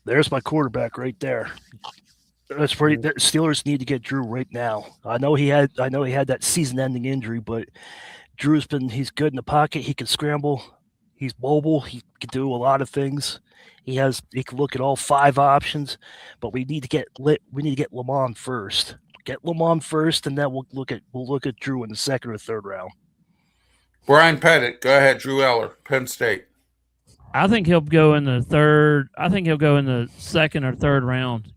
There's my quarterback right there. That's pretty. Steelers need to get Drew right now. I know he had that season-ending injury, but he's good in the pocket. He can scramble. He's mobile. He can do a lot of things. He can look at all 5 options, but we need to get Lamont first. Get Lamont first, and then we'll look at Drew in the 2nd or 3rd round. Brian Pettit, go ahead. Drew Eller, Penn State. I think he'll go in the 3rd. I think he'll go in the 2nd or 3rd round.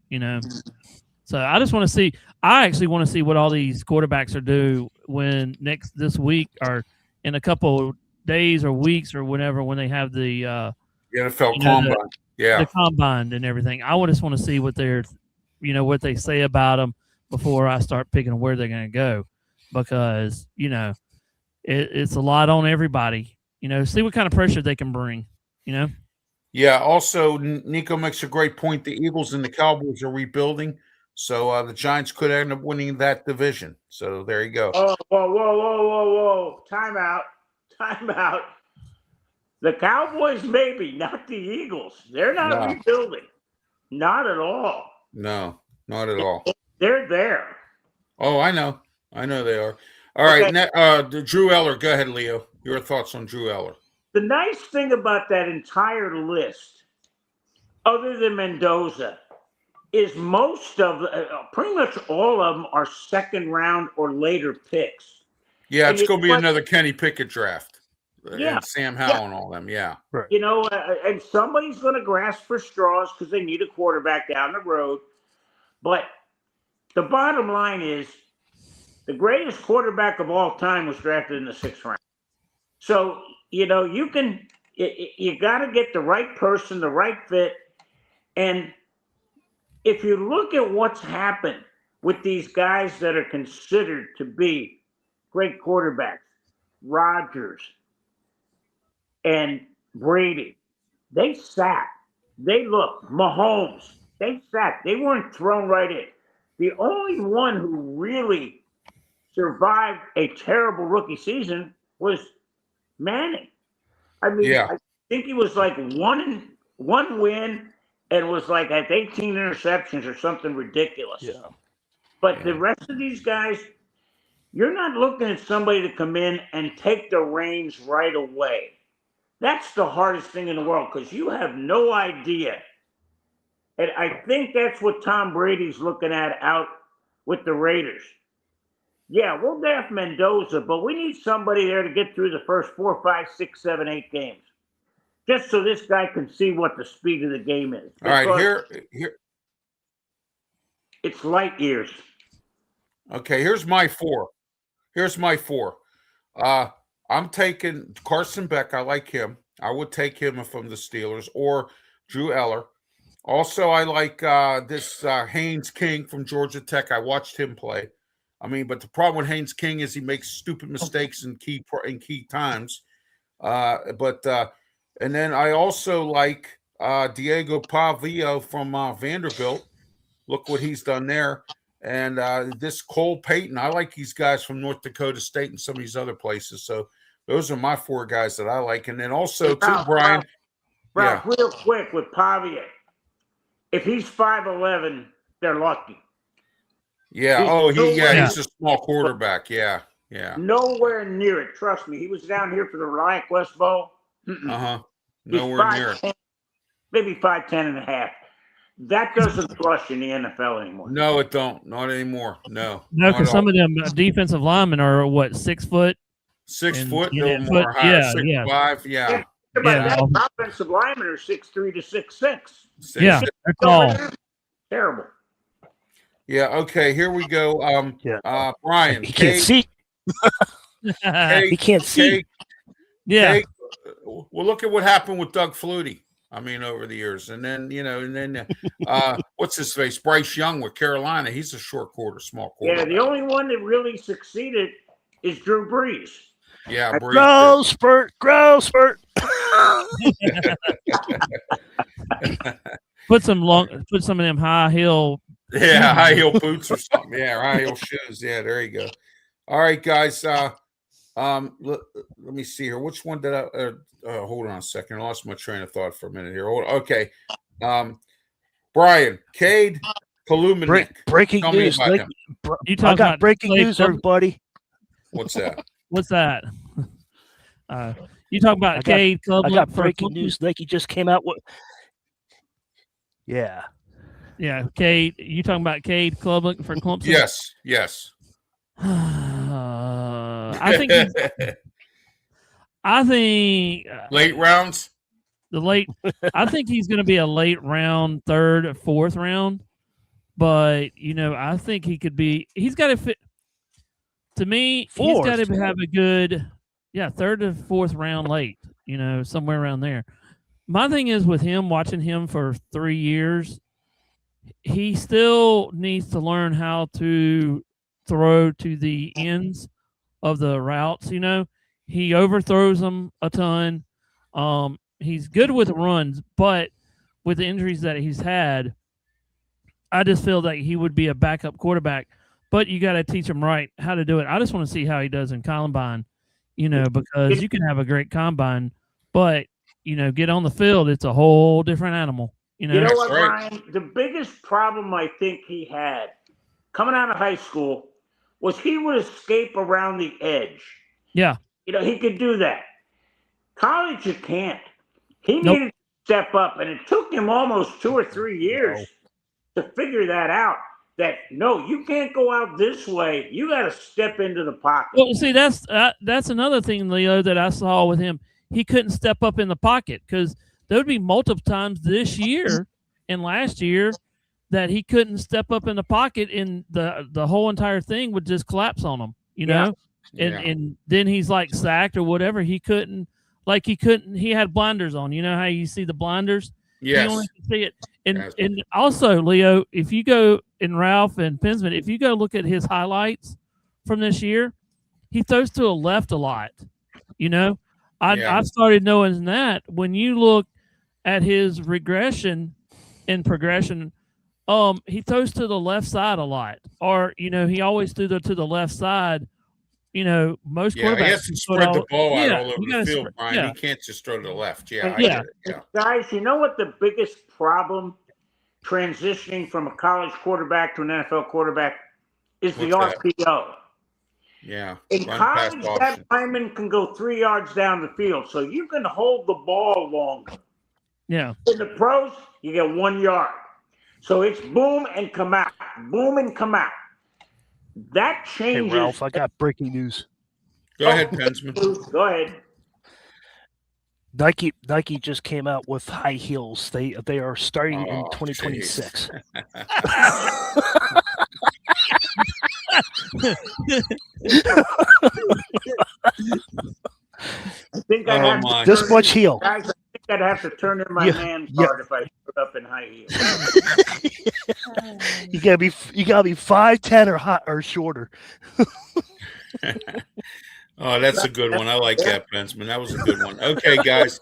So I just want to see. I actually want to see what all these quarterbacks are do when this week or in a couple days or weeks or whenever when they have the NFL combine. The combine and everything. I just want to see what what they say about them before I start picking where they're going to go, because it's a lot on everybody. See what kind of pressure they can bring. Yeah. Also, Nico makes a great point. The Eagles and the Cowboys are rebuilding, so the Giants could end up winning that division. So there you go. Oh, whoa! Time out. The Cowboys, maybe, not the Eagles. They're not rebuilding. Not at all. No, not at all. They're there. Oh, I know they are. All right, Drew Eller. Go ahead, Leo. Your thoughts on Drew Eller? The nice thing about that entire list, other than Mendoza, is most of pretty much all of them are 2nd round or later picks. Yeah, it's going to be another Kenny Pickett draft. Yeah, and Sam Howell and all them. Yeah, right. And somebody's going to grasp for straws because they need a quarterback down the road. But the bottom line is, the greatest quarterback of all time was drafted in the 6th round. So you got to get the right person, the right fit. And if you look at what's happened with these guys that are considered to be great quarterbacks, Rodgers and Brady, they sat. Mahomes, they sat. They weren't thrown right in. The only one who really survived a terrible rookie season was Manning. I mean, I think he was like one win and was like at 18 interceptions or something ridiculous. Yeah. But the rest of these guys, you're not looking at somebody to come in and take the reins right away. That's the hardest thing in the world because you have no idea. And I think that's what Tom Brady's looking at out with the Raiders. Yeah, we'll draft Mendoza, but we need somebody there to get through the first 4, 5, 6, 7, 8 games. Just so this guy can see what the speed of the game is. All right, here. It's light years. Okay, here's my 4. I'm taking Carson Beck. I like him. I would take him from the Steelers or Drew Eller. Also, I like this Haynes King from Georgia Tech. I watched him play. I mean, but the problem with Haynes King is he makes stupid mistakes in key times. And then I also like Diego Pavio from Vanderbilt. Look what he's done there. And this Cole Payton, I like these guys from North Dakota State and some of these other places. So those are my 4 guys that I like. And then also, too, Brian. Ralph, real quick with Pavia. If he's 5'11", they're lucky. Yeah. He's a small quarterback. Yeah. Nowhere near it. Trust me. He was down here for the Reliant West Bowl. Nowhere near it. Maybe 5'10" and a half. That doesn't flush in the NFL anymore. No, it don't. Not anymore. No. No, because some of them defensive linemen are what, 6 foot? 6 foot, yeah, no more. yeah, 6'5", yeah. But that offensive linemen are 6'3" to 6'6". Yeah, they're tall. Terrible. Yeah. Okay. Here we go. Brian. He can't see. He can't see. Yeah. Well, look at what happened with Doug Flutie. I mean, over the years, and then what's his face? Bryce Young with Carolina. He's a small quarterback. Yeah, the only one that really succeeded is Drew Brees. Yeah, Brees. Growth spurt. Put some of them high heel. Yeah, high heel boots or something. Yeah, high heel shoes. Yeah, there you go. All right, guys. Let me see here. Which one did I? Hold on a second. I lost my train of thought for a minute here. Okay. Brian, Cade Kalumanik. Breaking news. I got breaking news, everybody. What's that? What's that? You talk about Cade Klubnik. I got breaking news. Like he just came out with. Yeah. Yeah, Cade. You talking about Cade Klubnik for Clemson? Yes. I think late rounds. I think he's going to be a late round, 3rd, 4th round. But I think he could be. He's got to fit. To me, he's got to have a good, 3rd to 4th round late. Somewhere around there. My thing is with him, watching him for 3 years, he still needs to learn how to throw to the ends of the routes. He overthrows them a ton. He's good with runs, but with the injuries that he's had, I just feel that he would be a backup quarterback. But you got to teach him right how to do it. I just want to see how he does in combine, because you can have a great combine, but get on the field, it's a whole different animal. You know what, Brian? The biggest problem I think he had coming out of high school was he would escape around the edge. Yeah. He could do that. College, you can't. He needed to step up, and it took him almost 2 or 3 years to figure that out. That, no, you can't go out this way. You got to step into the pocket. Well, see, that's another thing, Leo, that I saw with him. He couldn't step up in the pocket because there would be multiple times this year and last year that he couldn't step up in the pocket, and the whole entire thing would just collapse on him, And then he's like sacked or whatever. He had blinders on. You know how you see the blinders? Yes. You only can see it. And also, Leo, if you go, and Ralph and PENSMAN, if you go look at his highlights from this year, he throws to a left a lot. I started knowing that when you look at his regression and progression, he throws to the left side a lot, or he always threw to the left side. Most quarterbacks. He has to spread the ball out all over the field, Brian. Yeah. He can't just throw to the left. Yeah. Guys, you know what the biggest problem transitioning from a college quarterback to an NFL quarterback is? The RPO. Yeah. In college, that lineman can go 3 yards down the field, so you can hold the ball longer. Yeah. In the pros, you get 1 yard. So it's boom and come out. Boom and come out. That changes. Hey, Ralph, I got breaking news. Go ahead, PENSMAN. Go ahead. Nike just came out with high heels. They are starting in 2026. think I'd have my. to This turn much in- heel. Guys, I think I'd have to turn in my Yeah, man yeah. card if I stood up in high heels. You gotta be 5'10" or hot or shorter. Oh, that's a good one. I like that, Pensman. That was a good one. Okay, guys.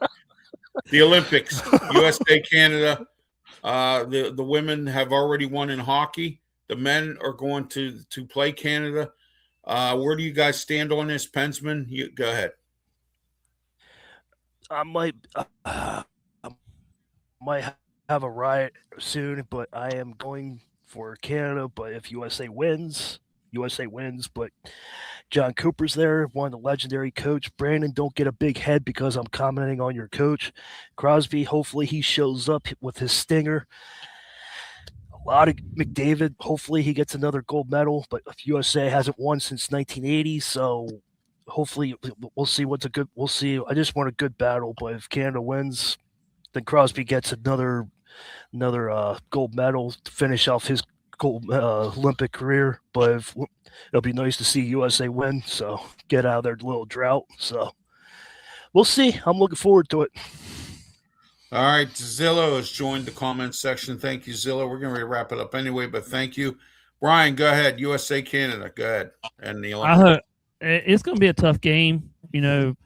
The Olympics, USA, Canada. The women have already won in hockey. The men are going to play Canada. Where do you guys stand on this, Pensman? You go ahead. I might have a riot soon, but I am going for Canada. But if USA wins. But John Cooper's there, one of the legendary coach. Brandon, don't get a big head because I'm commenting on your coach. Crosby, hopefully he shows up with his stinger. A lot of McDavid, hopefully he gets another gold medal. But USA hasn't won since 1980, so hopefully we'll see we'll see. I just want a good battle, but if Canada wins, then Crosby gets another gold medal to finish off his gold Olympic career. But it'll be nice to see USA win, so get out of their little drought. So we'll see. I'm looking forward to it. All right, Zillow has joined the comment section. Thank you, Zillow. We're going to wrap it up anyway, but thank you. Bryan, go ahead. USA, Canada, go ahead. And the Olympics. It's going to be a tough game, doing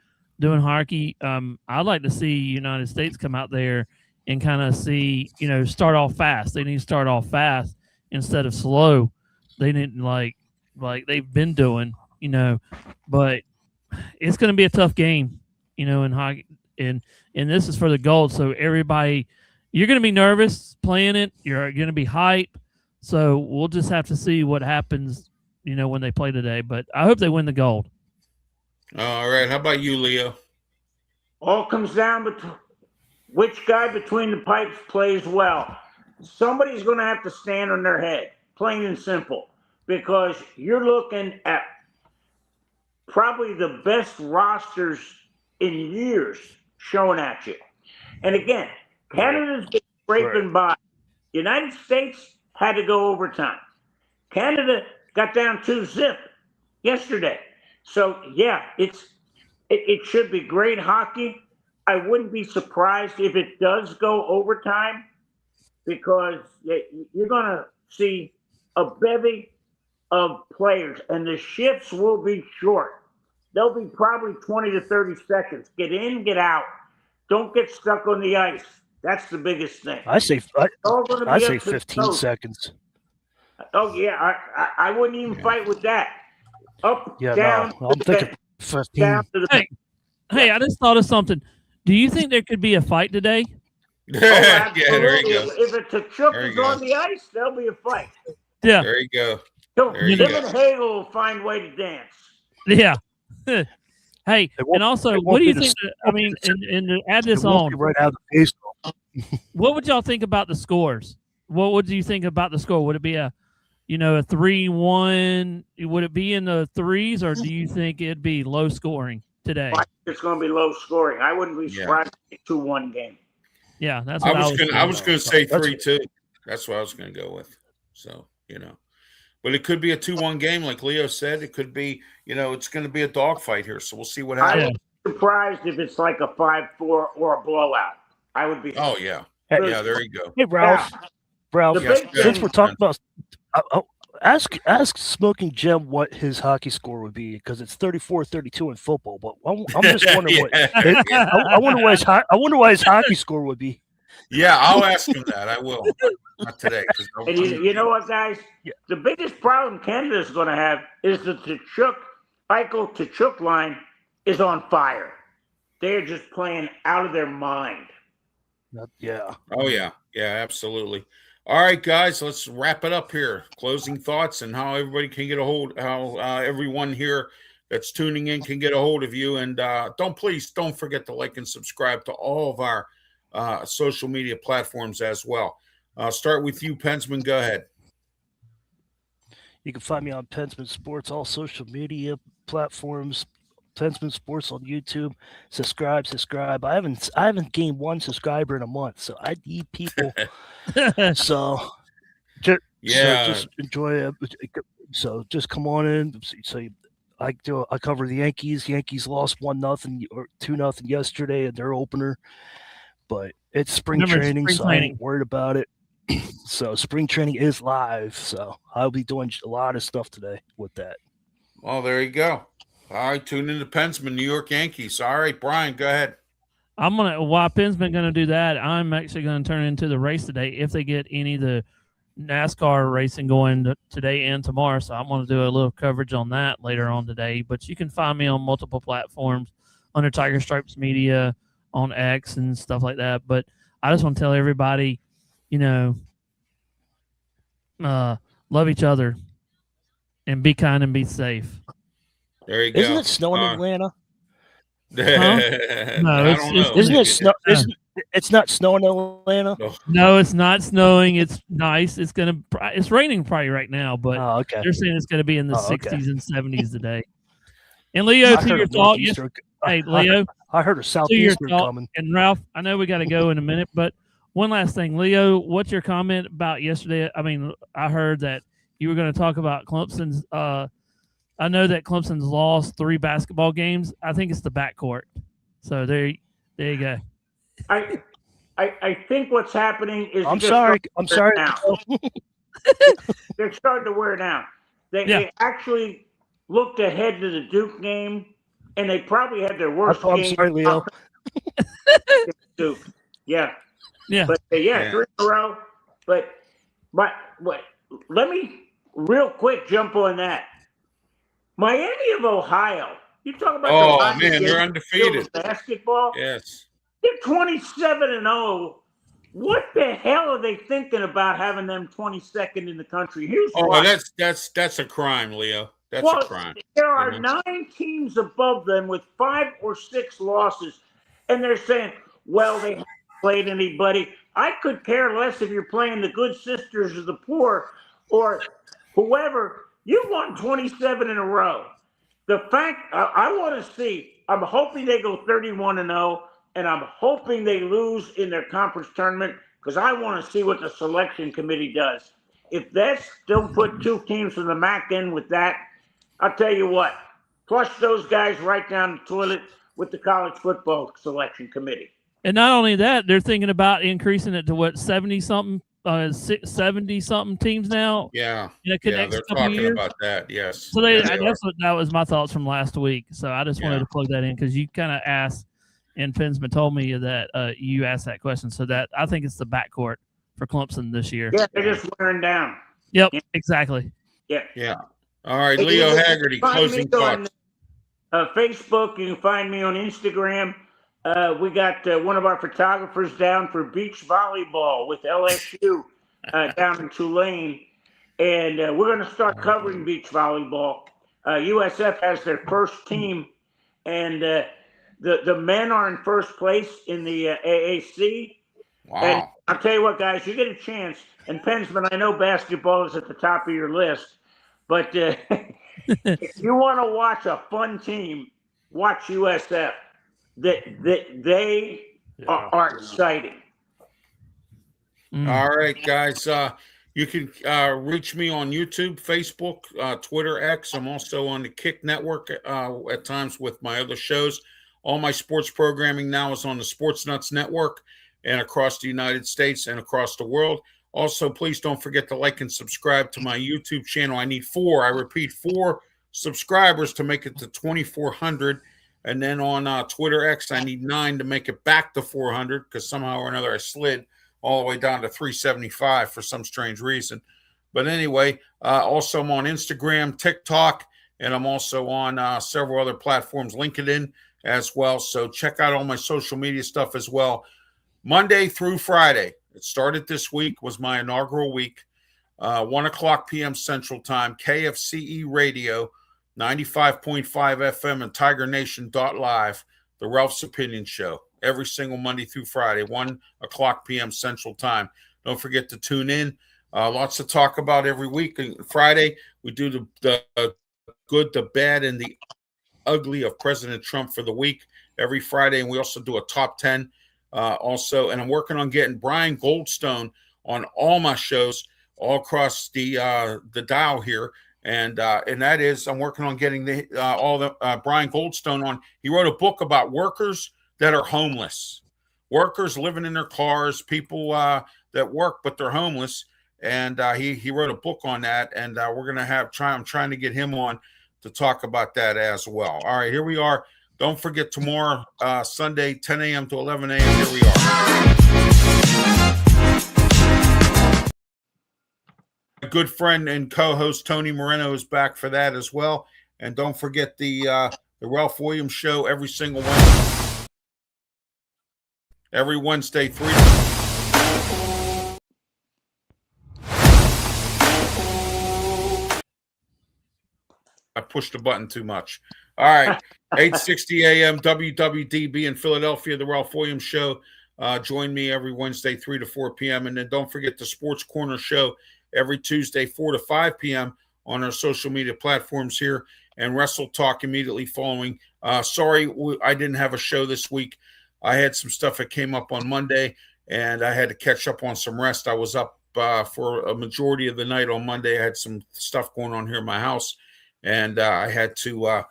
hockey. I'd like to see United States come out there and kind of see, start off fast. They need to start off fast instead of slow. They didn't like they've been doing, but it's going to be a tough game, in hockey. And this is for the gold. So everybody, you're going to be nervous playing it. You're going to be hype. So we'll just have to see what happens, when they play today. But I hope they win the gold. All right. How about you, Leo? All comes down to which guy between the pipes plays well. Somebody's going to have to stand on their head, plain and simple, because you're looking at probably the best rosters in years showing at you. And again, Canada's been scraping by. United States had to go overtime. Canada got down 2-0 yesterday. So, yeah, it should be great hockey. I wouldn't be surprised if it does go overtime because you're going to see a bevy of players, and the shifts will be short. They'll be probably 20 to 30 seconds. Get in, get out. Don't get stuck on the ice. That's the biggest thing. I say 15 15 seconds. Oh, yeah. I wouldn't even fight with that. Up, Yeah, down. no, I'm thinking 15. Down to the Hey, I just thought of something. Do you think there could be a fight today? Yeah, there you go. If a Tkachuk There is you on go. the ice, there'll be a fight. Yeah. There you go. So There you him go. and Hagel will find a way to dance. Yeah. Hey, It won't- and also, it won't what do you be think? the- I mean, and to add this It won't on, be right out of the face. what would y'all think about the scores? What would you think about the score? Would it be a 3-1? Would it be in the threes, or do you think it'd be low scoring today? I think it's going to be low scoring. I wouldn't be surprised if it's a 2-1 game. Yeah, that's I what was going to say That's- 3-2. That's what I was going to go with. So, but it could be a 2-1 game, like Leo said. It could be, it's going to be a dogfight here. So we'll see what I happens. would be surprised if it's like a 5-4 or a blowout. I would be. Oh yeah, Hey, yeah. There you go. Hey, Ralph. Ralph, The Yes, big yes. since thing, we're talking about, ask Smoking Jim what his hockey score would be because it's 34-32 in football. But I'm just wondering I wonder what his hockey score would be. Yeah, I'll ask him that. I will. Not today. and you know what, guys? Yeah. The biggest problem Canada's going to have is the Eichel-Tkachuk line is on fire. They're just playing out of their mind. Yeah. Oh yeah, absolutely. All right, guys, let's wrap it up here. Closing thoughts and how everybody can get a hold, how everyone here that's tuning in can get a hold of you. And don't forget to like and subscribe to all of our social media platforms as well. Start with you, Pensman. Go ahead. You can find me on Pensman Sports, all social media platforms. Pensman Sports on YouTube. Subscribe. I haven't gained one subscriber in a month, so I need people. so just enjoy it. So just come on in. So I cover the Yankees. Yankees lost 1-0 or 2-0 yesterday at their opener, but it's spring training, so I ain't worried about it. So spring training is live, so I'll be doing a lot of stuff today with that. Well, there you go. All right, tune in to PENSMAN, New York Yankees. All right, Brian, go ahead. While PENSMAN going to do that, I'm actually going to turn into the race today if they get any of the NASCAR racing going today and tomorrow. So I'm going to do a little coverage on that later on today. But you can find me on multiple platforms under Tiger Stripes Media, on X and stuff like that. But I just want to tell everybody, love each other and be kind and be safe. There you go. Isn't it snowing in Atlanta? No, I don't know. Isn't it snow? It's not snowing in Atlanta. No, it's not snowing. It's nice. It's raining probably right now, but they're saying it's going to be in the 60s and 70s today. And Leo, to your thought, hey Leo, I heard a southeaster coming. And Ralph, I know we got to go in a minute, but one last thing, Leo, what's your comment about yesterday? I mean, I heard that you were going to talk about Clemson's. I know that Clemson's lost 3 basketball games. I think it's the backcourt. So there you go. I think what's happening is I'm sorry. Now. They're starting to wear down. They actually looked ahead to the Duke game, and they probably had their worst game. I'm sorry, Leo. Duke. Yeah. But 3 in a row. But let me real quick jump on that. Miami of Ohio. You talk about they're undefeated. Basketball. Yes. They're 27-0. What the hell are they thinking about having them 22nd in the country? Here's why. That's a crime, Leo. That's a crime. There are 9 teams above them with 5 or 6 losses, and they're saying, well, they haven't played anybody. I could care less if you're playing the Good Sisters of the Poor or whoever. You won 27 in a row. The fact I want to see, I'm hoping they go 31-0, and I'm hoping they lose in their conference tournament because I want to see what the selection committee does. If they still put 2 teams from the MAC in with that, I'll tell you what, flush those guys right down the toilet with the college football selection committee. And not only that, they're thinking about increasing it to 70-something teams now. Yeah. They're talking about that. Yes. So that was my thoughts from last week. So I just wanted to plug that in because you kind of asked, and PENSMAN told me that you asked that question. So that I think it's the backcourt for Clemson this year. Yeah, they're just wearing down. Yep, exactly. Yeah. All right, Leo Haggerty, closing thoughts. On Facebook, you can find me on Instagram. We got one of our photographers down for beach volleyball with LSU down in Tulane. And we're going to start covering beach volleyball. USF has their first team, and the men are in first place in the AAC. Wow. And I'll tell you what, guys, you get a chance. And PENSMAN, I know basketball is at the top of your list, but if you want to watch a fun team, watch USF. They are exciting. All right, guys. You can reach me on YouTube, Facebook, Twitter, X. I'm also on the Kick Network at times with my other shows. All my sports programming now is on the Sports Nuts Network and across the United States and across the world. Also, please don't forget to like and subscribe to my YouTube channel. I need 4 subscribers to make it to 2,400. And then on Twitter X, I need 9 to make it back to 400 because somehow or another I slid all the way down to 375 for some strange reason. But anyway, also I'm on Instagram, TikTok, and I'm also on several other platforms, LinkedIn as well. So check out all my social media stuff as well. Monday through Friday, it started this week, was my inaugural week, 1 o'clock p.m. Central Time, KFCE Radio, 95.5 FM and TigerNation.live, the Ralph's Opinion Show, every single Monday through Friday, 1 o'clock p.m. Central Time. Don't forget to tune in. Lots to talk about every week. Friday, we do the good, the bad, and the ugly of President Trump for the week every Friday. And we also do a top 10 also. And I'm working on getting Brian Goldstone on all my shows all across the dial here. and that is I'm working on getting all the Brian Goldstone on. He wrote a book about workers that are homeless, workers living in their cars, people that work but they're homeless, and he wrote a book on that, and we're gonna I'm trying to get him on to talk about that as well. All right, here we are. Don't forget tomorrow, Sunday, 10 a.m. to 11 a.m. Here we are. My good friend and co-host Tony Moreno is back for that as well. And don't forget the Ralph Williams show every single Wednesday. Every Wednesday, 3 I pushed the button too much. All right. 8:60 a.m. WWDB in Philadelphia, the Ralph Williams show. Join me every Wednesday, 3 to 4 p.m. And then don't forget the Sports Corner show every Tuesday, 4 to 5 p.m. on our social media platforms here, and Wrestle Talk immediately following. Sorry, I didn't have a show this week. I had some stuff that came up on Monday, and I had to catch up on some rest. I was up for a majority of the night on Monday. I had some stuff going on here in my house, and I had to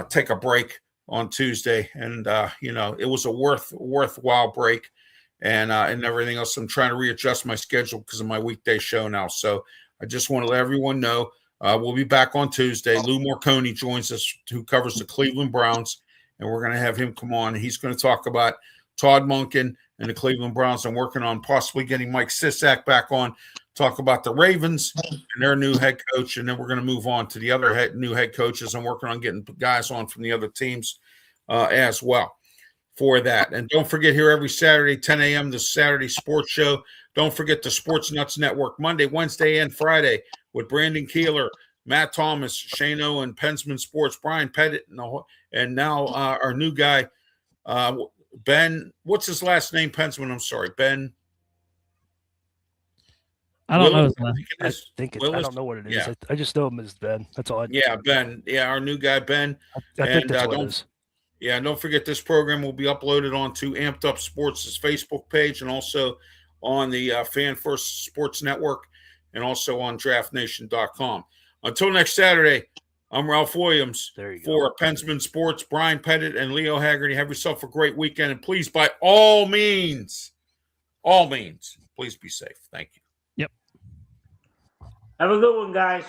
take a break on Tuesday. And, it was a worthwhile break. And everything else. I'm trying to readjust my schedule because of my weekday show now. So I just want to let everyone know we'll be back on Tuesday. Lou Morcone joins us, who covers the Cleveland Browns, and we're going to have him come on. He's going to talk about Todd Monken and the Cleveland Browns. I'm working on possibly getting Mike Sisak back on, talk about the Ravens and their new head coach, and then we're going to move on to the other new head coaches. I'm working on getting guys on from the other teams as well for that. And don't forget, here every Saturday, 10 a.m., the Saturday Sports Show. Don't forget the Sports Nuts Network, Monday, Wednesday, and Friday with Brandon Keeler, Matt Thomas, Shane Owen, PENSMAN Sports, Brian Pettit, and now our new guy, Ben. What's his last name, PENSMAN? I'm sorry, Ben. I don't know his last name. I don't know what it is. Yeah. I just know him as Ben. That's all. Ben. Yeah, our new guy, Ben. I think that's what it is. Yeah, and don't forget this program will be uploaded onto Amped Up Sports' Facebook page and also on the Fan First Sports Network and also on DraftNation.com. Until next Saturday, I'm Ralph Williams for PENSMAN Sports, Brian Pettit, and Leo Haggerty. Have yourself a great weekend, and please, by all means, please be safe. Thank you. Yep. Have a good one, guys.